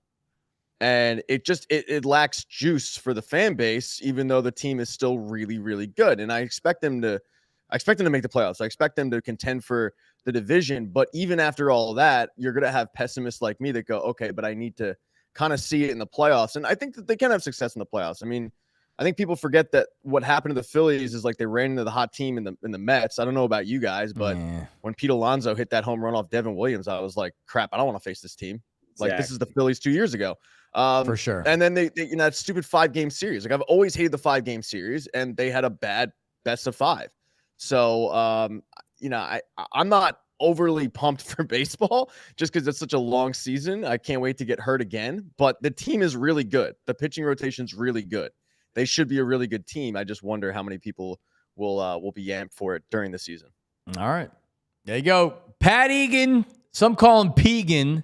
And it lacks juice for the fan base, even though the team is still really, really good. And I expect them to make the playoffs. I expect them to contend for the division. But even after all that, you're going to have pessimists like me that go, okay, but I need to kind of see it in the playoffs. And I think that they can have success in the playoffs. I mean, I think people forget that what happened to the Phillies is like they ran into the hot team in the Mets. I don't know about you guys, but when Pete Alonso hit that home run off Devin Williams, I was like, crap, I don't want to face this team. Like, this is the Phillies 2 years ago. For sure. And then they that stupid 5-game series. Like I've always hated the 5-game series, and they had a bad best of 5. So, I'm not overly pumped for baseball just because it's such a long season. I can't wait to get hurt again, but the team is really good. The pitching rotation's really good. They should be a really good team. I just wonder how many people will be amped for it during the season. All right. There you go. Pat Egan. Some call him Pegan.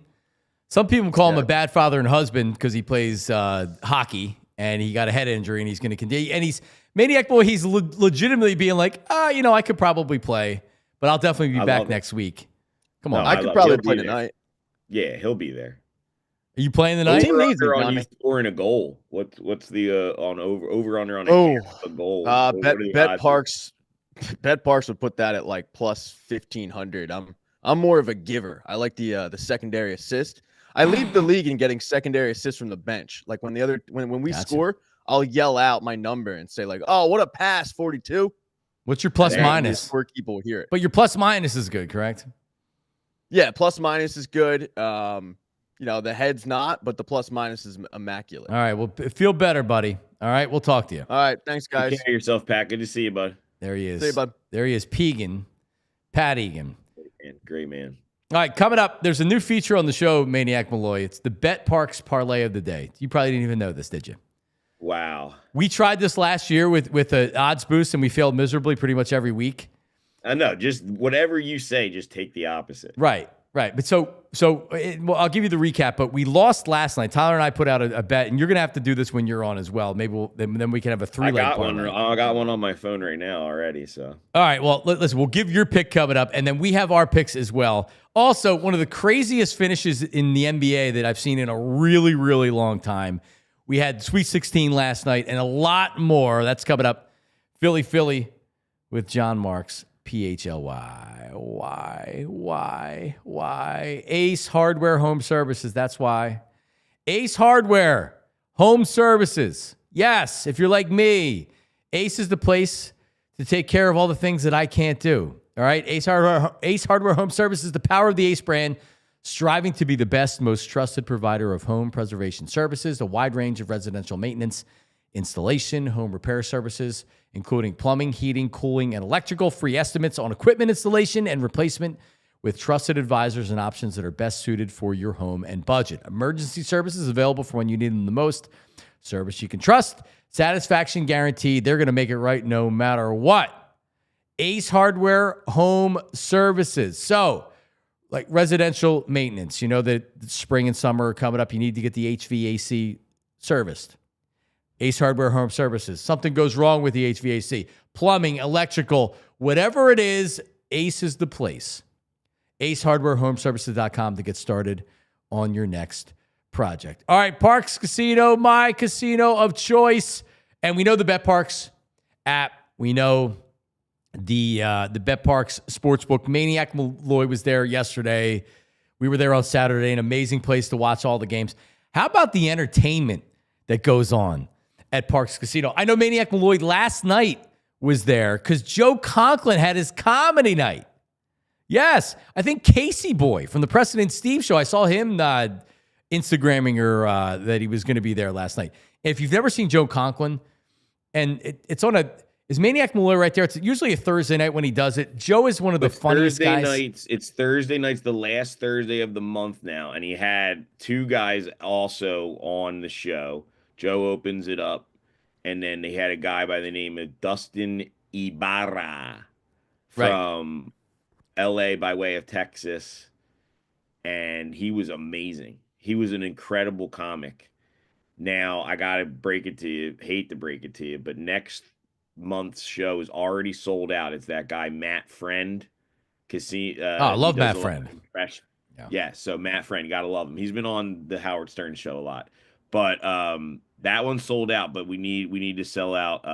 Some people call him a bad father and husband because he plays hockey and he got a head injury and he's going to continue. And he's Maniac Boy. He's legitimately being like, I could probably play, but I'll definitely be back next week. Come on. I could probably play tonight. Yeah, he'll be there. Are you playing tonight? Team needs it, on you scoring a goal. What's the on over under on a goal? Bet Parks would put that at like plus 1,500. I'm more of a giver. I like the secondary assist. I lead the league in getting secondary assists from the bench. Like when we score, I'll yell out my number and say like, "Oh, what a pass, 42." What's your plus minus? The scorekeeper will hear it. But your plus minus is good, correct? Yeah, plus minus is good. The head's not, but the plus minus is immaculate. All right. Well, feel better, buddy. All right. We'll talk to you. All right. Thanks, guys. Take care of yourself, Pat. Good to see you, bud. There he is. See you, bud. There he is. Pat Egan. Great man. All right, coming up, there's a new feature on the show, Maniac Malloy. It's the Bet Parks Parlay of the Day. You probably didn't even know this, did you? Wow. We tried this last year with an odds boost, and we failed miserably pretty much every week. I know. Just whatever you say, just take the opposite. Right. But well, I'll give you the recap. But we lost last night. Tyler and I put out a bet, and you're going to have to do this when you're on as well. Maybe then we can have a three-leg parlay. I got one on my phone right now already. So. All right. Well, listen, we'll give your pick coming up, and then we have our picks as well. Also, one of the craziest finishes in the NBA that I've seen in a really, really long time. We had Sweet 16 last night, and a lot more. That's coming up. Philly with John Marks. PHLY. Why? Ace Hardware Home Services. That's why. Ace Hardware Home Services. Yes, if you're like me, Ace is the place to take care of all the things that I can't do. All right? Ace Hardware Home Services, the power of the Ace brand, striving to be the best, most trusted provider of home preservation services, a wide range of residential maintenance, installation, home repair services, including plumbing, heating, cooling, and electrical, free estimates on equipment installation and replacement with trusted advisors and options that are best suited for your home and budget. Emergency services available for when you need them the most. Service you can trust. Satisfaction guaranteed. They're going to make it right no matter what. Ace Hardware Home Services. So, like residential maintenance, you know that spring and summer are coming up. You need to get the HVAC serviced. Ace Hardware Home Services. Something goes wrong with the HVAC. Plumbing, electrical, whatever it is, Ace is the place. AceHardwareHomeservices.com to get started on your next project. All right, Parks Casino, my casino of choice. And we know the BetParks app. We know the BetParks Sportsbook. Maniac Malloy was there yesterday. We were there on Saturday. An amazing place to watch all the games. How about the entertainment that goes on at Parks Casino? I know Maniac Malloy last night was there because Joe Conklin had his comedy night. Yes, I think Casey Boy from the Preston and Steve show, I saw him Instagramming her that he was going to be there last night. And if you've never seen Joe Conklin, and it's on is Maniac Malloy right there? It's usually a Thursday night when he does it. Joe is one of the funniest guys. It's Thursday nights, the last Thursday of the month now, and he had two guys also on the show. Joe opens it up, and then they had a guy by the name of Dustin Ibarra from LA by way of Texas, and he was amazing. He was an incredible comic. Now, I got to break it to you, hate to break it to you, but next month's show is already sold out. It's that guy, Matt Friend. I love Matt Friend. Yeah, so Matt Friend, you got to love him. He's been on the Howard Stern show a lot. But that one sold out, but we need to sell out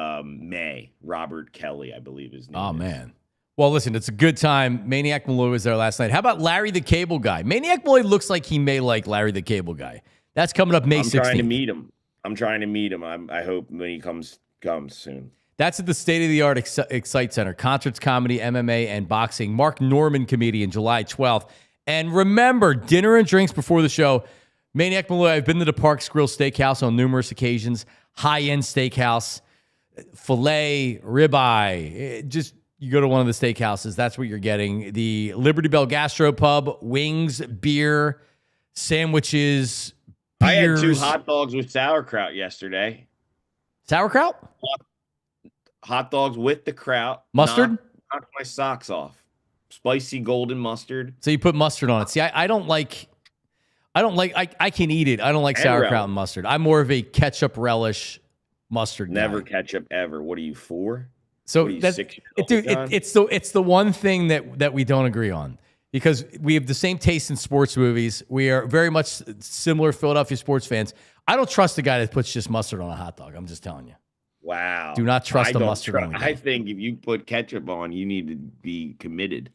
Robert Kelly, I believe his name is. Man. Well, listen, it's a good time. Maniac Malloy was there last night. How about Larry the Cable Guy? Maniac Malloy looks like he may like Larry the Cable Guy. That's coming up May 16th. I'm trying to meet him. I hope when he comes soon. That's at the state-of-the-art Excite Center. Concerts, comedy, MMA, and boxing. Mark Norman comedian, July 12th. And remember, dinner and drinks before the show. Maniac Malloy, I've been to the Parks Grill Steakhouse on numerous occasions. High-end steakhouse, filet, ribeye. Just you go to one of the steakhouses, that's what you're getting. The Liberty Bell Gastropub, wings, beer, sandwiches, beers. I had 2 hot dogs with sauerkraut yesterday. Sauerkraut? Hot dogs with the kraut. Mustard? Knocked my socks off. Spicy golden mustard. So you put mustard on it. See, I can eat it. I don't like sauerkraut and mustard. I'm more of a ketchup relish mustard guy. Never ketchup ever. What are you, 4? So that's it's the one thing that we don't agree on, because we have the same taste in sports movies. We are very much similar Philadelphia sports fans. I don't trust the guy that puts just mustard on a hot dog. I'm just telling you. Wow. Do not trust the mustard on the guy. I think if you put ketchup on, you need to be committed.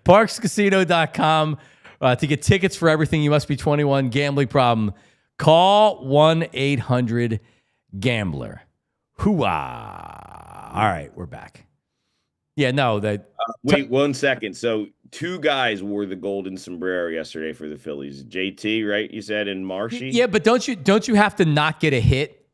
ParksCasino.com to get tickets for everything. You must be 21. Gambling problem. Call 1-800-GAMBLER. Hooah. All right, we're back. Yeah, no, that. Wait 1 second. So two guys wore the golden sombrero yesterday for the Phillies. JT, right? You said, and Marshy. Yeah, but don't you have to not get a hit?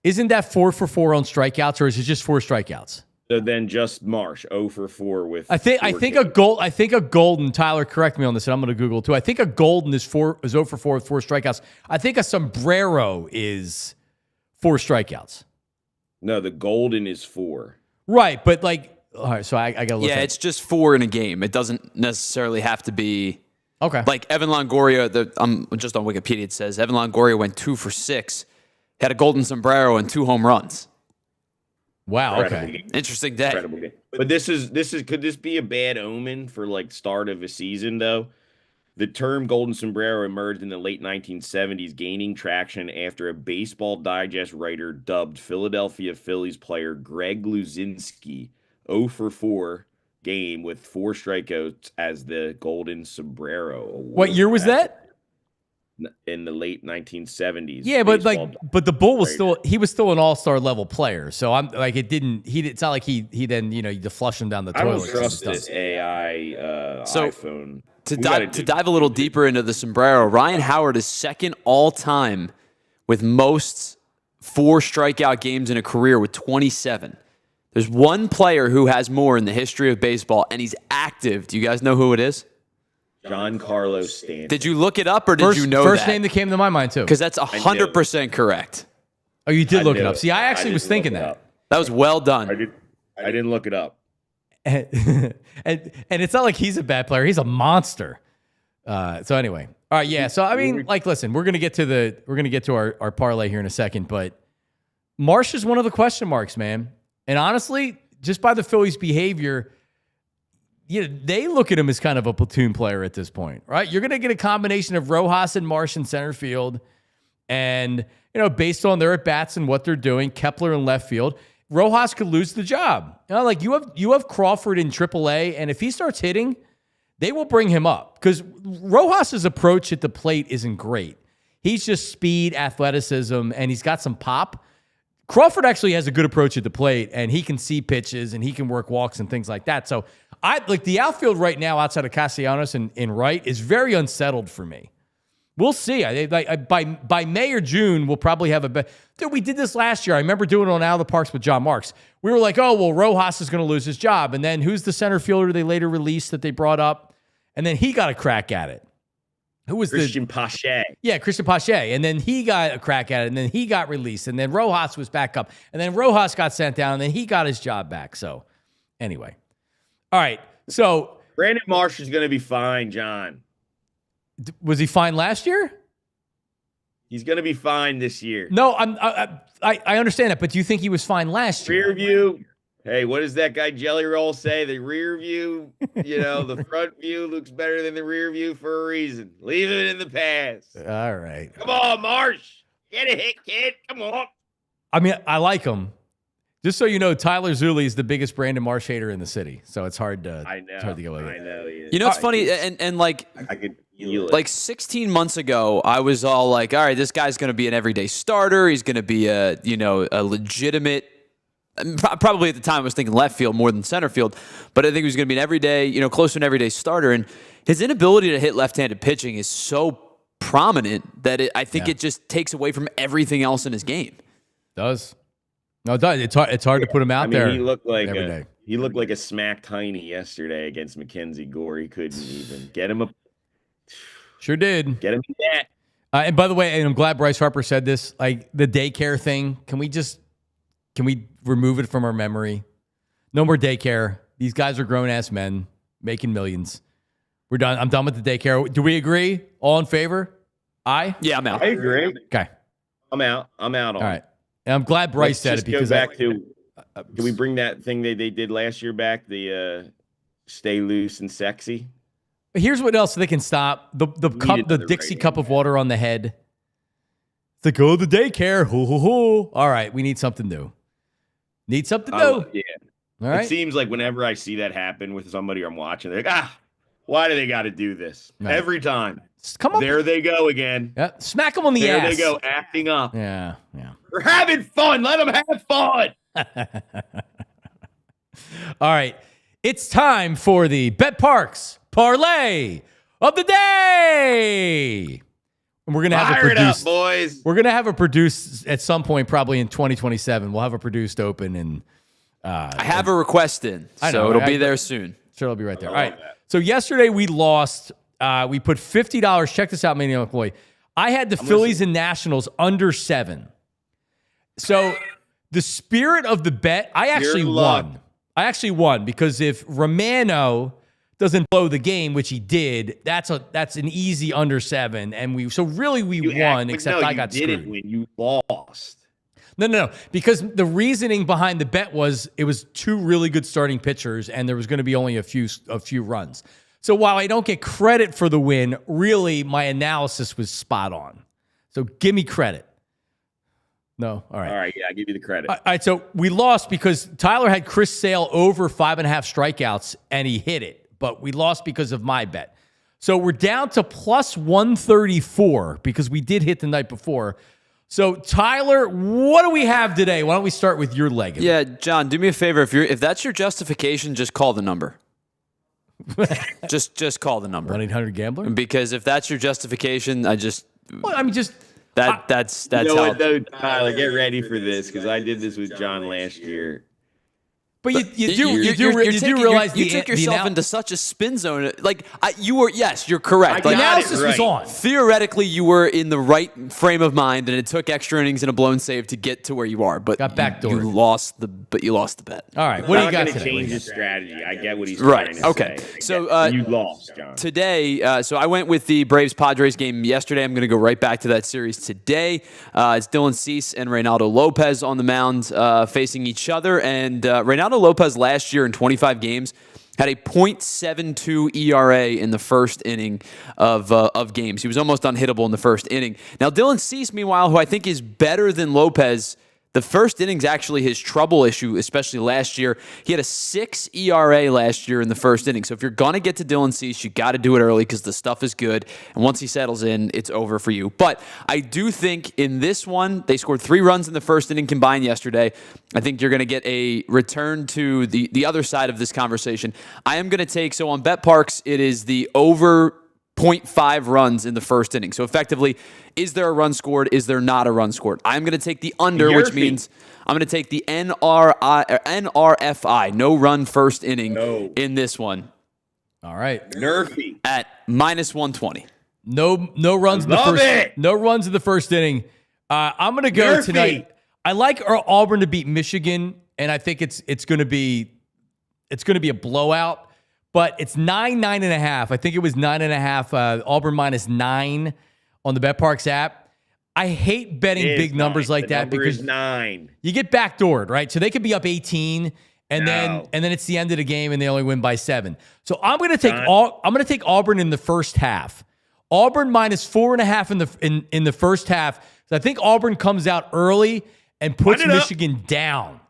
Isn't that 4 for 4 on strikeouts, or is it just 4 strikeouts? So then just Marsh 0 for 4 with. I think a golden. Tyler, correct me on this, and I'm going to Google too. I think a golden is 0 for 4 with 4 strikeouts. I think a sombrero is 4 strikeouts. No, the golden is 4. Right, but like, all right. So I got to look. Yeah, it's just 4 in a game. It doesn't necessarily have to be. Okay. Like Evan Longoria, I'm just on Wikipedia. It says Evan Longoria went 2 for 6, had a golden sombrero and 2 home runs. Wow. Incredible Okay. game. Interesting day. Incredible game. But this is could this be a bad omen for like start of a season though? The term golden sombrero emerged in the late 1970s, gaining traction after a Baseball Digest writer dubbed Philadelphia Phillies player Greg Luzinski 0 for 4 game with 4 strikeouts as the golden sombrero award. What year was that? In the late 1970s. Yeah, but but the Bull was writer. he was still an all-star level player. So I'm like, it's not like he then, you flush him down the I toilet. don't trust this AI So, iPhone. To dive a little deeper into the sombrero, Ryan Howard is second all-time with most 4 strikeout games in a career with 27. There's one player who has more in the history of baseball, and he's active. Do you guys know who it is? Giancarlo Stanton. Did you look it up, or did you know first that? name that came to my mind too? Because that's 100% correct. Oh, you did I look it knew up. See, I actually was thinking that. That was well done. I didn't look it up. And it's not like he's a bad player. He's a monster. So anyway, all right, yeah. So I mean, like, listen, we're gonna get to our parlay here in a second, but Marsh is one of the question marks, man. And honestly, just by the Phillies' behavior, they look at him as kind of a platoon player at this point, right? You're gonna get a combination of Rojas and Marsh in center field, and based on their at bats and what they're doing, Kepler in left field. Rojas could lose the job. Like you have Crawford in AAA, and if he starts hitting, they will bring him up because Rojas' approach at the plate isn't great. He's just speed, athleticism, and he's got some pop. Crawford actually has a good approach at the plate, and he can see pitches, and he can work walks and things like that. So I like the outfield right now outside of Castellanos and Wright is very unsettled for me. We'll see. By May or June, we'll probably have a better. Dude, we did this last year. I remember doing it on Out of the Parks with John Marks. We were like, oh, well, Rojas is going to lose his job. And then who's the center fielder they later released that they brought up? And then he got a crack at it. Who was Christian Pache? Yeah, Christian Pache. And then he got a crack at it. And then he got released. And then Rojas was back up. And then Rojas got sent down. And then he got his job back. So anyway. All right. So Brandon Marsh is going to be fine, John. Was he fine last year? He's going to be fine this year. No, I understand that, but do you think he was fine last year? Rear view. Hey, what does that guy Jelly Roll say? The rear view, the front view looks better than the rear view for a reason. Leave it in the past. All right. Come on, Marsh. Get a hit, kid. Come on. I mean, I like him. Just so you know, Tyler Zulli is the biggest Brandon Marsh hater in the city, so it's hard to. I know. It's hard to go with I it. know. It's funny, and like I could feel it. Like 16 months ago, I was all like, all right, this guy's going to be an everyday starter. He's going to be a legitimate, probably at the time I was thinking left field more than center field, but I think he was going to be an everyday, close to an everyday starter. And his inability to hit left-handed pitching is so prominent that I think it just takes away from everything else in his game. Does. No, it does. It's hard to put him out there. He looked like every day. He looked like a smack tiny yesterday against MacKenzie Gore. He couldn't even get him Sure did. Get him that. And by the way, and I'm glad Bryce Harper said this, like the daycare thing, can we remove it from our memory? No more daycare. These guys are grown-ass men making millions. We're done. I'm done with the daycare. Do we agree? All in favor? Aye? Yeah, I'm out. I agree. Okay. I'm out. On All right. And I'm glad Bryce said it because go back to can we bring that thing they did last year back? The stay loose and sexy. Here's what else they can stop. The cup, the Dixie cup of water on the head. To go to the daycare. Hoo, hoo, hoo. All right, we need something new. Need something new. Yeah. All right. It seems like whenever I see that happen with somebody I'm watching, they're like, why do they got to do this? Right. Every time. Come on. There they go again. Yeah. Smack them on the ass. There they go, acting up. Yeah. We're having fun. Let them have fun. All right. It's time for the Bet Parks Parlay of the Day. And we're gonna have Fire it produced, up, boys. We're gonna have it produced at some point, probably in 2027. We'll have it produced open, and I have a request in, so it'll be there soon. Sure, it'll be right there. All right. So yesterday we lost. We put $50. Check this out, Maniac Boy. I had the Phillies and Nationals under 7. So the spirit of the bet, I actually won. I actually won because if Romano doesn't blow the game, which he did, that's an easy under 7, and we won. Except I got screwed. You didn't win. You lost. No. Because the reasoning behind the bet was it was 2 really good starting pitchers, and there was going to be only a few runs. So while I don't get credit for the win, really my analysis was spot on. So give me credit. No? All right. All right, yeah, I give you the credit. All right, so we lost because Tyler had Chris Sale over 5.5 strikeouts, and he hit it. But we lost because of my bet. So we're down to plus 134 because we did hit the night before. So, Tyler, what do we have today? Why don't we start with your leg? Yeah, John, do me a favor. If that's your justification, just call the number. just call the number. 1-800-GAMBLER? Because if that's your justification, that's You know how. what, though, Tyler, get ready for this because I did this with John last year. But you do realize you took yourself into such a spin zone. Like you're correct. The Like, analysis was on. Theoretically, you were in the right frame of mind, and it took extra innings and a blown save to get to where you are. But got backdoored. You lost the bet. All right, what do you got today? today? Change his strategy. I get what he's trying to Okay. say. So You lost, John. Today, so I went with the Braves-Padres game yesterday. I'm going to go right back to that series today. It's Dylan Cease and Reynaldo Lopez on the mound facing each other. And Reynaldo Lopez last year in 25 games had a .72 ERA in the first inning of games. He was almost unhittable in the first inning. Now, Dylan Cease, meanwhile, who I think is better than Lopez, the first inning's actually his trouble issue, especially last year. He had a 6 ERA last year in the first inning. So if you're going to get to Dylan Cease, you got to do it early because the stuff is good. And once he settles in, it's over for you. But I do think in this one, they scored 3 runs in the first inning combined yesterday. I think you're going to get a return to the other side of this conversation. I am going to take, so on Bet Parks, it is the over 0.5 runs in the first inning. So effectively, is there a run scored? Is there not a run scored? I'm going to take the under, which means I'm going to take the NRFI, no run first inning in this one. All right. Nerfy. At -120. No runs in the first. No runs in the first inning. I'm going to go tonight. I like Auburn to beat Michigan, and I think it's going to be a blowout. But it's 9.5. I think it was 9.5. Auburn -9 on the BetParks app. I hate betting big numbers like that because is 9. You get backdoored, right? So they could be up 18, and then it's the end of the game, and they only win by 7. So I'm going to take Auburn in the first half. Auburn -4.5 in the first half. So I think Auburn comes out early and puts Michigan down.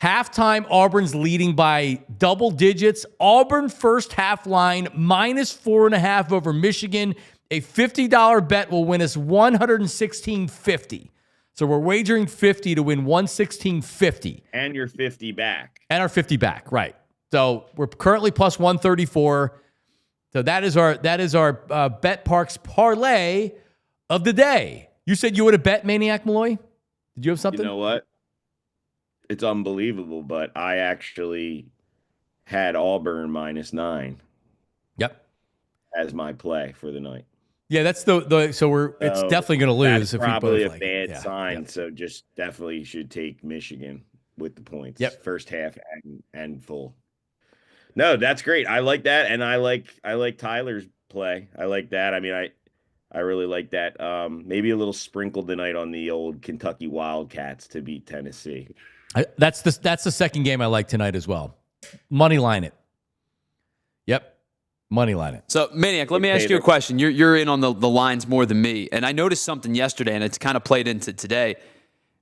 Halftime, Auburn's leading by double digits. Auburn first half line -4.5 over Michigan. A $50 bet will win us $116.50. So we're wagering 50 to win $116.50. And your 50 back. And our 50 back, right. So we're currently plus 134. So that is our Bet Parks parlay of the day. You said you would have bet Maniac Malloy? Did you have something? You know what? It's unbelievable, but I actually had Auburn -9. Yep. As my play for the night. Yeah, that's it's definitely going to lose. That's if probably we both a bad sign. Yep. So just definitely should take Michigan with the points. Yep. First half and full. No, that's great. I like that, and I like Tyler's play. I like that. I mean, I really like that. Maybe a little sprinkle tonight on the old Kentucky Wildcats to beat Tennessee. That's the second game I like tonight as well. Money line it. Yep. Money line it. So, Maniac, let me ask you a question. You're in on the lines more than me. And I noticed something yesterday, and it's kind of played into today.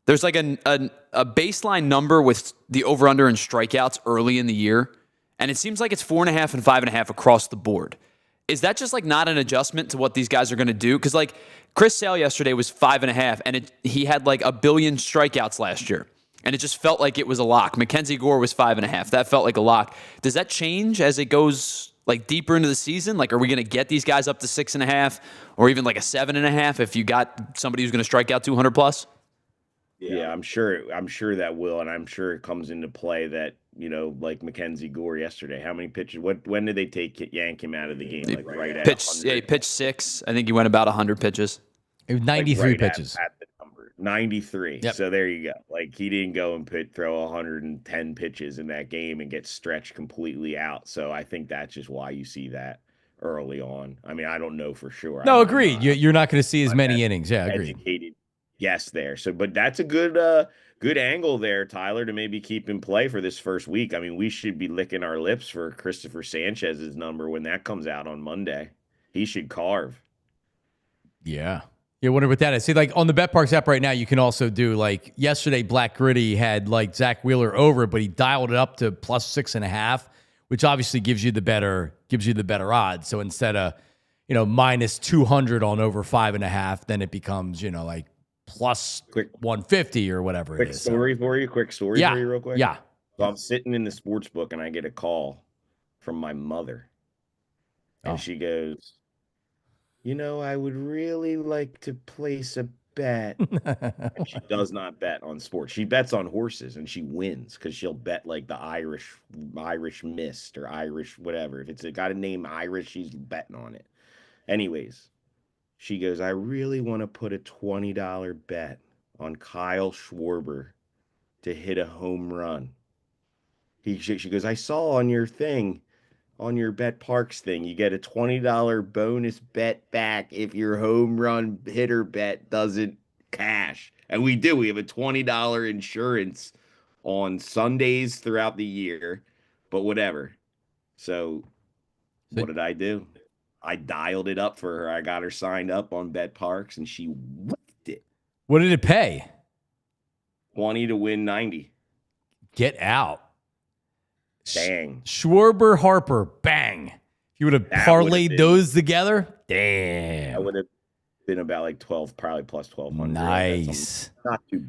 There's like a baseline number with the over-under and strikeouts early in the year. And it seems like it's 4.5 and 5.5 across the board. Is that just like not an adjustment to what these guys are going to do? Because like Chris Sale yesterday was 5.5, and he had like 1 billion strikeouts last year. and it just felt like it was a lock. MacKenzie Gore was 5.5. That felt like a lock. Does that change as it goes like deeper into the season? Like, are we going to get these guys up to 6.5 or even like a 7.5 if you got somebody who's going to strike out 200 plus? Yeah, I'm sure that will, and I'm sure it comes into play that, like MacKenzie Gore yesterday. How many pitches? When did they yank him out of the game? Like right at 100? Yeah, he pitched 6. I think he went about 100 pitches. It was 93 like pitches. At the number 93. Yep. So there you go. Like, he didn't go and throw 110 pitches in that game and get stretched completely out. So I think that's just why you see that early on. I mean, I don't know for sure. No, agreed. You're not going to see as many innings. Yeah, agreed. Educated guess there. So, but that's a good angle there, Tyler, to maybe keep in play for this first week. I mean, we should be licking our lips for Christopher Sanchez's number when that comes out on Monday. He should carve. Yeah. Yeah, wonder what that is. See, like on the BetParks app right now, you can also do like yesterday, Black Gritty had like Zack Wheeler over, but he dialed it up to plus 6.5, which obviously gives you the better odds. So instead of, minus 200 on over 5.5, then it becomes, like plus 150 or whatever it is. Quick story for you real quick. Yeah. So I'm sitting in the sports book and I get a call from my mother. And she goes, I would really like to place a bet. And she does not bet on sports. She bets on horses and she wins because she'll bet like the Irish Mist or Irish whatever. If it's got a name Irish, she's betting on it. Anyways, she goes, I really want to put a $20 bet on Kyle Schwarber to hit a home run. She goes, I saw on your thing, on your BetParks thing, you get a $20 bonus bet back if your home run hitter bet doesn't cash. And we do. We have a $20 insurance on Sundays throughout the year, but whatever. So what did I do? I dialed it up for her. I got her signed up on BetParks, and she whipped it. What did it pay? 20 to win 90. Get out. Dang. Schwarber, Harper, bang. If you would have parlayed those together, damn. That would have been about like 12, probably plus 1,200. Nice.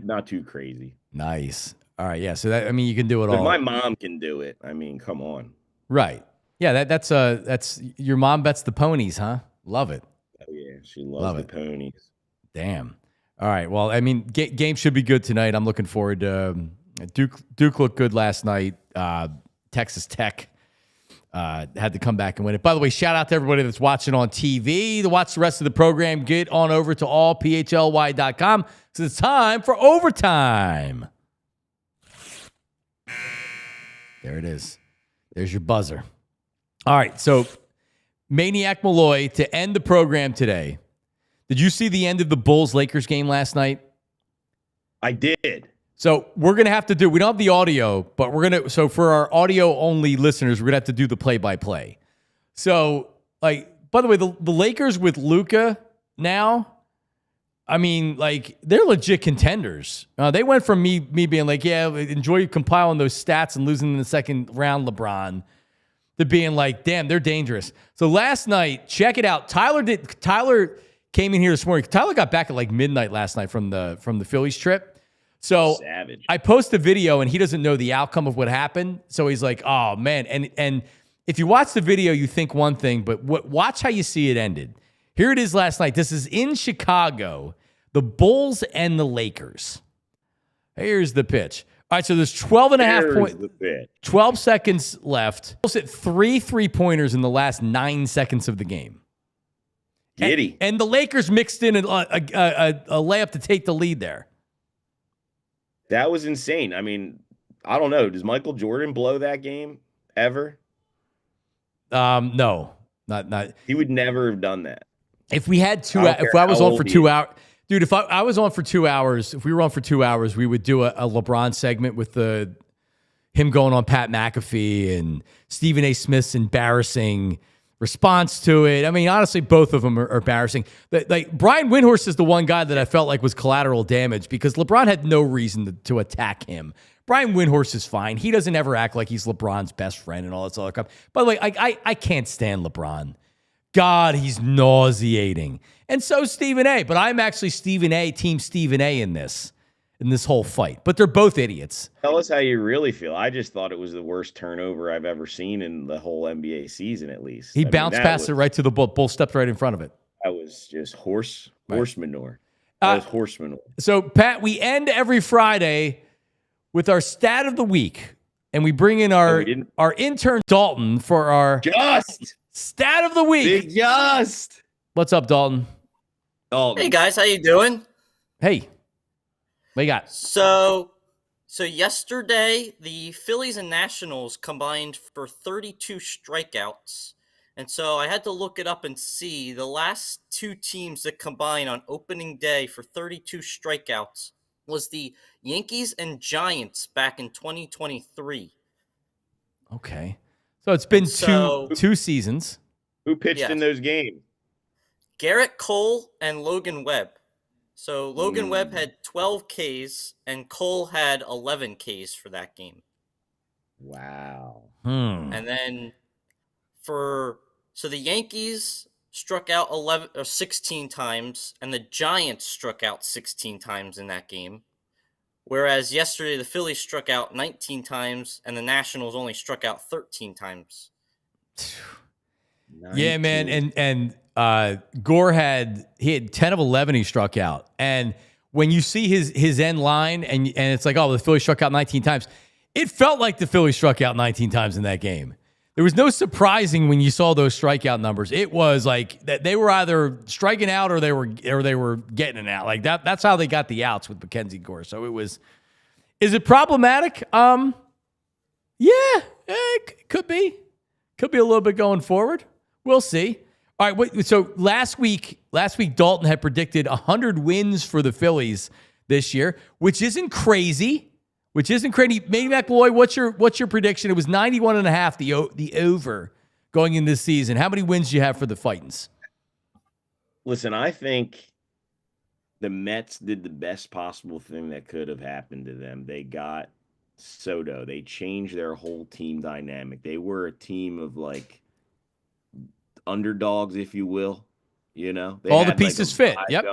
Not too crazy. Nice. All right, yeah. So that, you can do it all. My mom can do it. I mean, come on. Right. Yeah, that's your mom bets the ponies, huh? Love it. Oh yeah, she loves the ponies. Damn. All right. Well, game should be good tonight. I'm looking forward to Duke looked good last night. Texas Tech had to come back and win it. By the way, shout out to everybody that's watching on TV. To watch the rest of the program, get on over to allphly.com. So it's time for overtime. There it is. There's your buzzer. All right, so Maniac Malloy to end the program today. Did you see the end of the Bulls-Lakers game last night? I did. So we're going to have to do, we don't have the audio, but so for our audio-only listeners, we're going to have to do the play-by-play. So, by the way, the Lakers with Luka now, they're legit contenders. They went from me being like, yeah, enjoy compiling those stats and losing in the second round, LeBron, to being like, damn, they're dangerous. So last night, check it out. Tyler came in here this morning. Tyler got back at midnight last night from the Phillies trip. So savage. I post a video and he doesn't know the outcome of what happened. So he's like, oh man. And if you watch the video, you think one thing, but watch how you see it ended. Here it is last night. This is in Chicago, the Bulls and the Lakers. Here's the pitch. All right, so there's 12 seconds left. Bulls hit 3 3-pointers in the last 9 seconds of the game. Giddy. And the Lakers mixed in a layup to take the lead there. That was insane. I mean, I don't know. Does Michael Jordan blow that game ever? No, not. He would never have done that. If we had if I was on for 2 hours, dude, if I was on for 2 hours, if we were on for 2 hours, we would do a LeBron segment with him going on Pat McAfee and Stephen A. Smith's embarrassing response to it. Honestly, both of them are embarrassing. Brian Windhorst is the one guy that I felt like was collateral damage because LeBron had no reason to attack him. Brian Windhorst is fine. He doesn't ever act like he's LeBron's best friend and all that other stuff. By the way, I can't stand LeBron. God, he's nauseating. And so Stephen A. But I'm actually Team Stephen A in this. in this whole fight. But they're both idiots. Tell us how you really feel. I just thought it was the worst turnover I've ever seen in the whole NBA season, at least. He bounced past it right to the bull. Bull stepped right in front of it. That was just horse manure. That was horse manure. So, Pat, we end every Friday with our stat of the week. And we bring in our intern, Daulton, for our stat of the week. What's up, Daulton? Hey, guys. How you doing? Hey. What you got? So yesterday, the Phillies and Nationals combined for 32 strikeouts. And so I had to look it up and see the last two teams that combined on opening day for 32 strikeouts was the Yankees and Giants back in 2023. Okay. So it's been two seasons. Who pitched in those games? Garrett Cole and Logan Webb. So Logan Webb had 12 Ks and Cole had 11 Ks for that game. Wow. And then so the Yankees struck out 16 times and the Giants struck out 16 times in that game. Whereas yesterday the Phillies struck out 19 times and the Nationals only struck out 13 times. 19. Yeah, man, and Gore had 10 of 11 he struck out. And when you see his end line and it's like, oh, the Phillies struck out 19 times, it felt like the Phillies struck out 19 times in that game. There was no surprising when you saw those strikeout numbers. It was like that they were either striking out or they were getting it out. Like that's how they got the outs with MacKenzie Gore. So it was. Is it problematic? Yeah, it could be. Could be a little bit going forward. We'll see. All right. So last week, Daulton had predicted 100 wins for the Phillies this year, which isn't crazy. Maybe McBloy, what's your prediction? It was 91.5, the over going into this season. How many wins do you have for the Fightins? Listen, I think the Mets did the best possible thing that could have happened to them. They got Soto. They changed their whole team dynamic. They were a team of like underdogs, if you will. You know, all the pieces fit. Yep.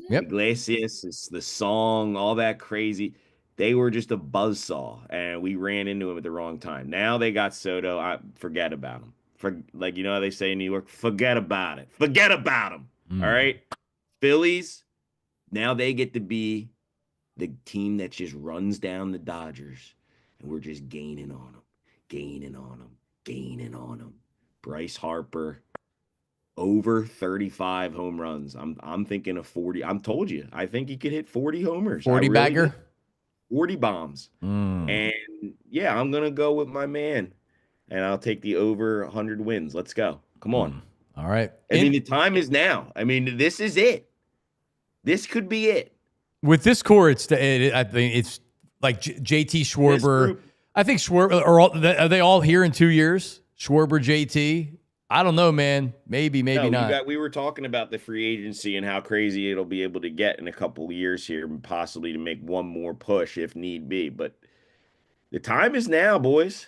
Iglesias, it's the song, all that crazy. They were just a buzzsaw, and we ran into him at the wrong time. Now they got Soto. Forget about him. Like, you know how they say in New York, forget about it. Forget about him. All right? Phillies, now they get to be the team that just runs down the Dodgers, and we're just gaining on them. Bryce Harper, over 35 home runs. I'm thinking of 40. I'm told you. I think he could hit 40 homers. 40 bagger? 40 bombs. And yeah, I'm going to go with my man. And I'll take the over 100 wins. Let's go. Come on. All right. I mean, the time is now. I mean, this is it. This could be it. With this core, I think it's like JT Schwarber. I think Schwarber, are they all here in 2 years? Schwarber, JT? I don't know, man. Maybe not. We were talking about the free agency and how crazy it'll be able to get in a couple of years here, and possibly to make one more push if need be. But the time is now, boys.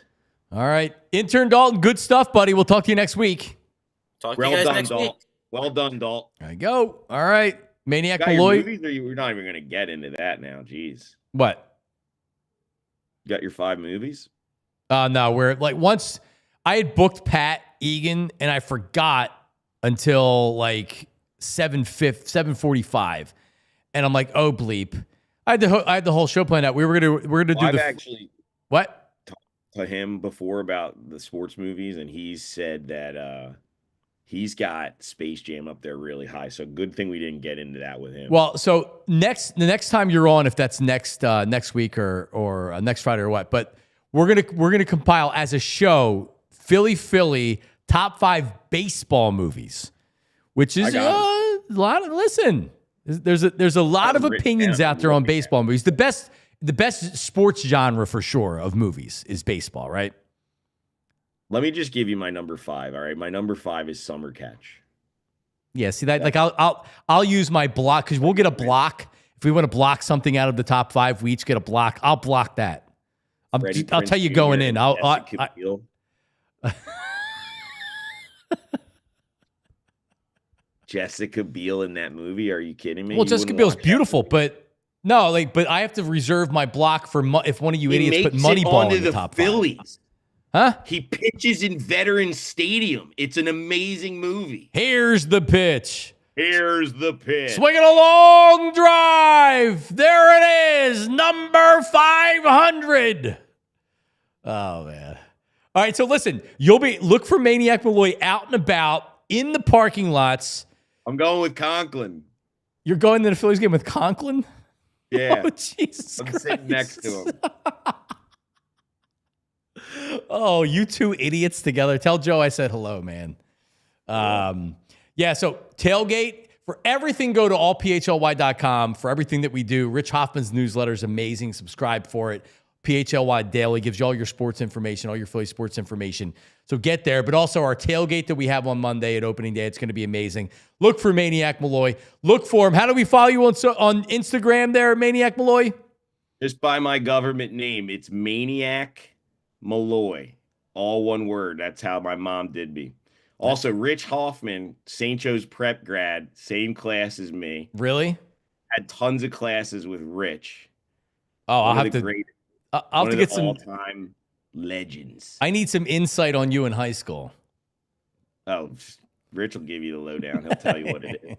All right. Intern Daulton, good stuff, buddy. We'll talk to you next week. Talk to you guys next week. Well done, Dault. There you go. All right. Maniac Malloy. Malloy. We're not even going to get into that now. Jeez. What? You got your 5 movies? No, we're like once I had booked Pat Egan and I forgot until like 7:45, and I'm like, oh bleep! I had the whole show planned out. We're gonna do I've actually what talked to him before about the sports movies, and he said that he's got Space Jam up there really high. So good thing we didn't get into that with him. Well, so the next time you're on, if that's next week or next Friday or what, but we're gonna compile as a show Philly top 5 baseball movies, which is a lot of listen. There's a lot of opinions out there on baseball movies. The best sports genre for sure of movies is baseball, right? Let me just give you my number 5. All right, my number 5 is Summer Catch. Yeah, see that? Like I'll use my block because we'll get a block if we want to block something out of the top 5. We each get a block. I'll block that. I'll tell you going in. Jessica Biel in that movie? Are you kidding me? Well, Jessica Biel's beautiful, but No, like, but I have to reserve my block for if one of you idiots put Moneyball in the top Phillies. 5. Huh? He pitches in Veterans Stadium. It's an amazing movie. Here's the pitch. Here's the pitch. Swinging a long drive. There it is. Number 500. Oh, man. All right, so listen, look for Maniac Malloy out and about in the parking lots. I'm going with Conklin. You're going to the Phillies game with Conklin? Yeah. Oh, Jesus I'm Christ. sitting next to him. Oh, you two idiots together. Tell Joe I said hello, man. Yeah, so tailgate. For everything, go to allphly.com. For everything that we do, Rich Hoffman's newsletter is amazing. Subscribe for it. PHLY Daily gives you all your sports information, all your Philly sports information. So get there. But also our tailgate that we have on Monday at opening day. It's going to be amazing. Look for Maniac Malloy. Look for him. How do we follow you on Instagram there, Maniac Malloy? Just by my government name. It's Maniac Malloy. All one word. That's how my mom did me. Also, Rich Hoffman, St. Joe's prep grad, same class as me. Really? Had tons of classes with Rich. Oh, I'll have to get some all-time legends. I need some insight on you in high school. Oh, Rich will give you the lowdown. He'll tell you what it is.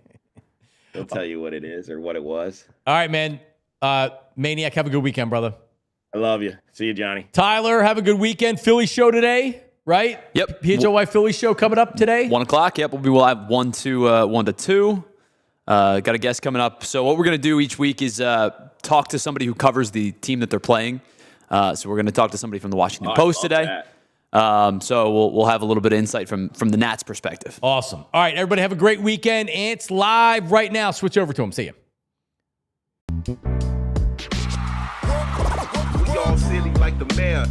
He'll tell you what it is or what it was. All right, man. Maniac, have a good weekend, brother. I love you. See you, Johnny. Tyler, have a good weekend. Philly show today, right? Yep. PHLY Philly show coming up today. 1 o'clock. Yep. We'll have 1 to 2. Got a guest coming up. So what we're going to do each week is talk to somebody who covers the team that they're playing. So we're going to talk to somebody from the Washington Post today. So we'll have a little bit of insight from the Nats perspective. Awesome. All right, everybody have a great weekend. Ants live right now. Switch over to him. See you. We all silly like the mayor.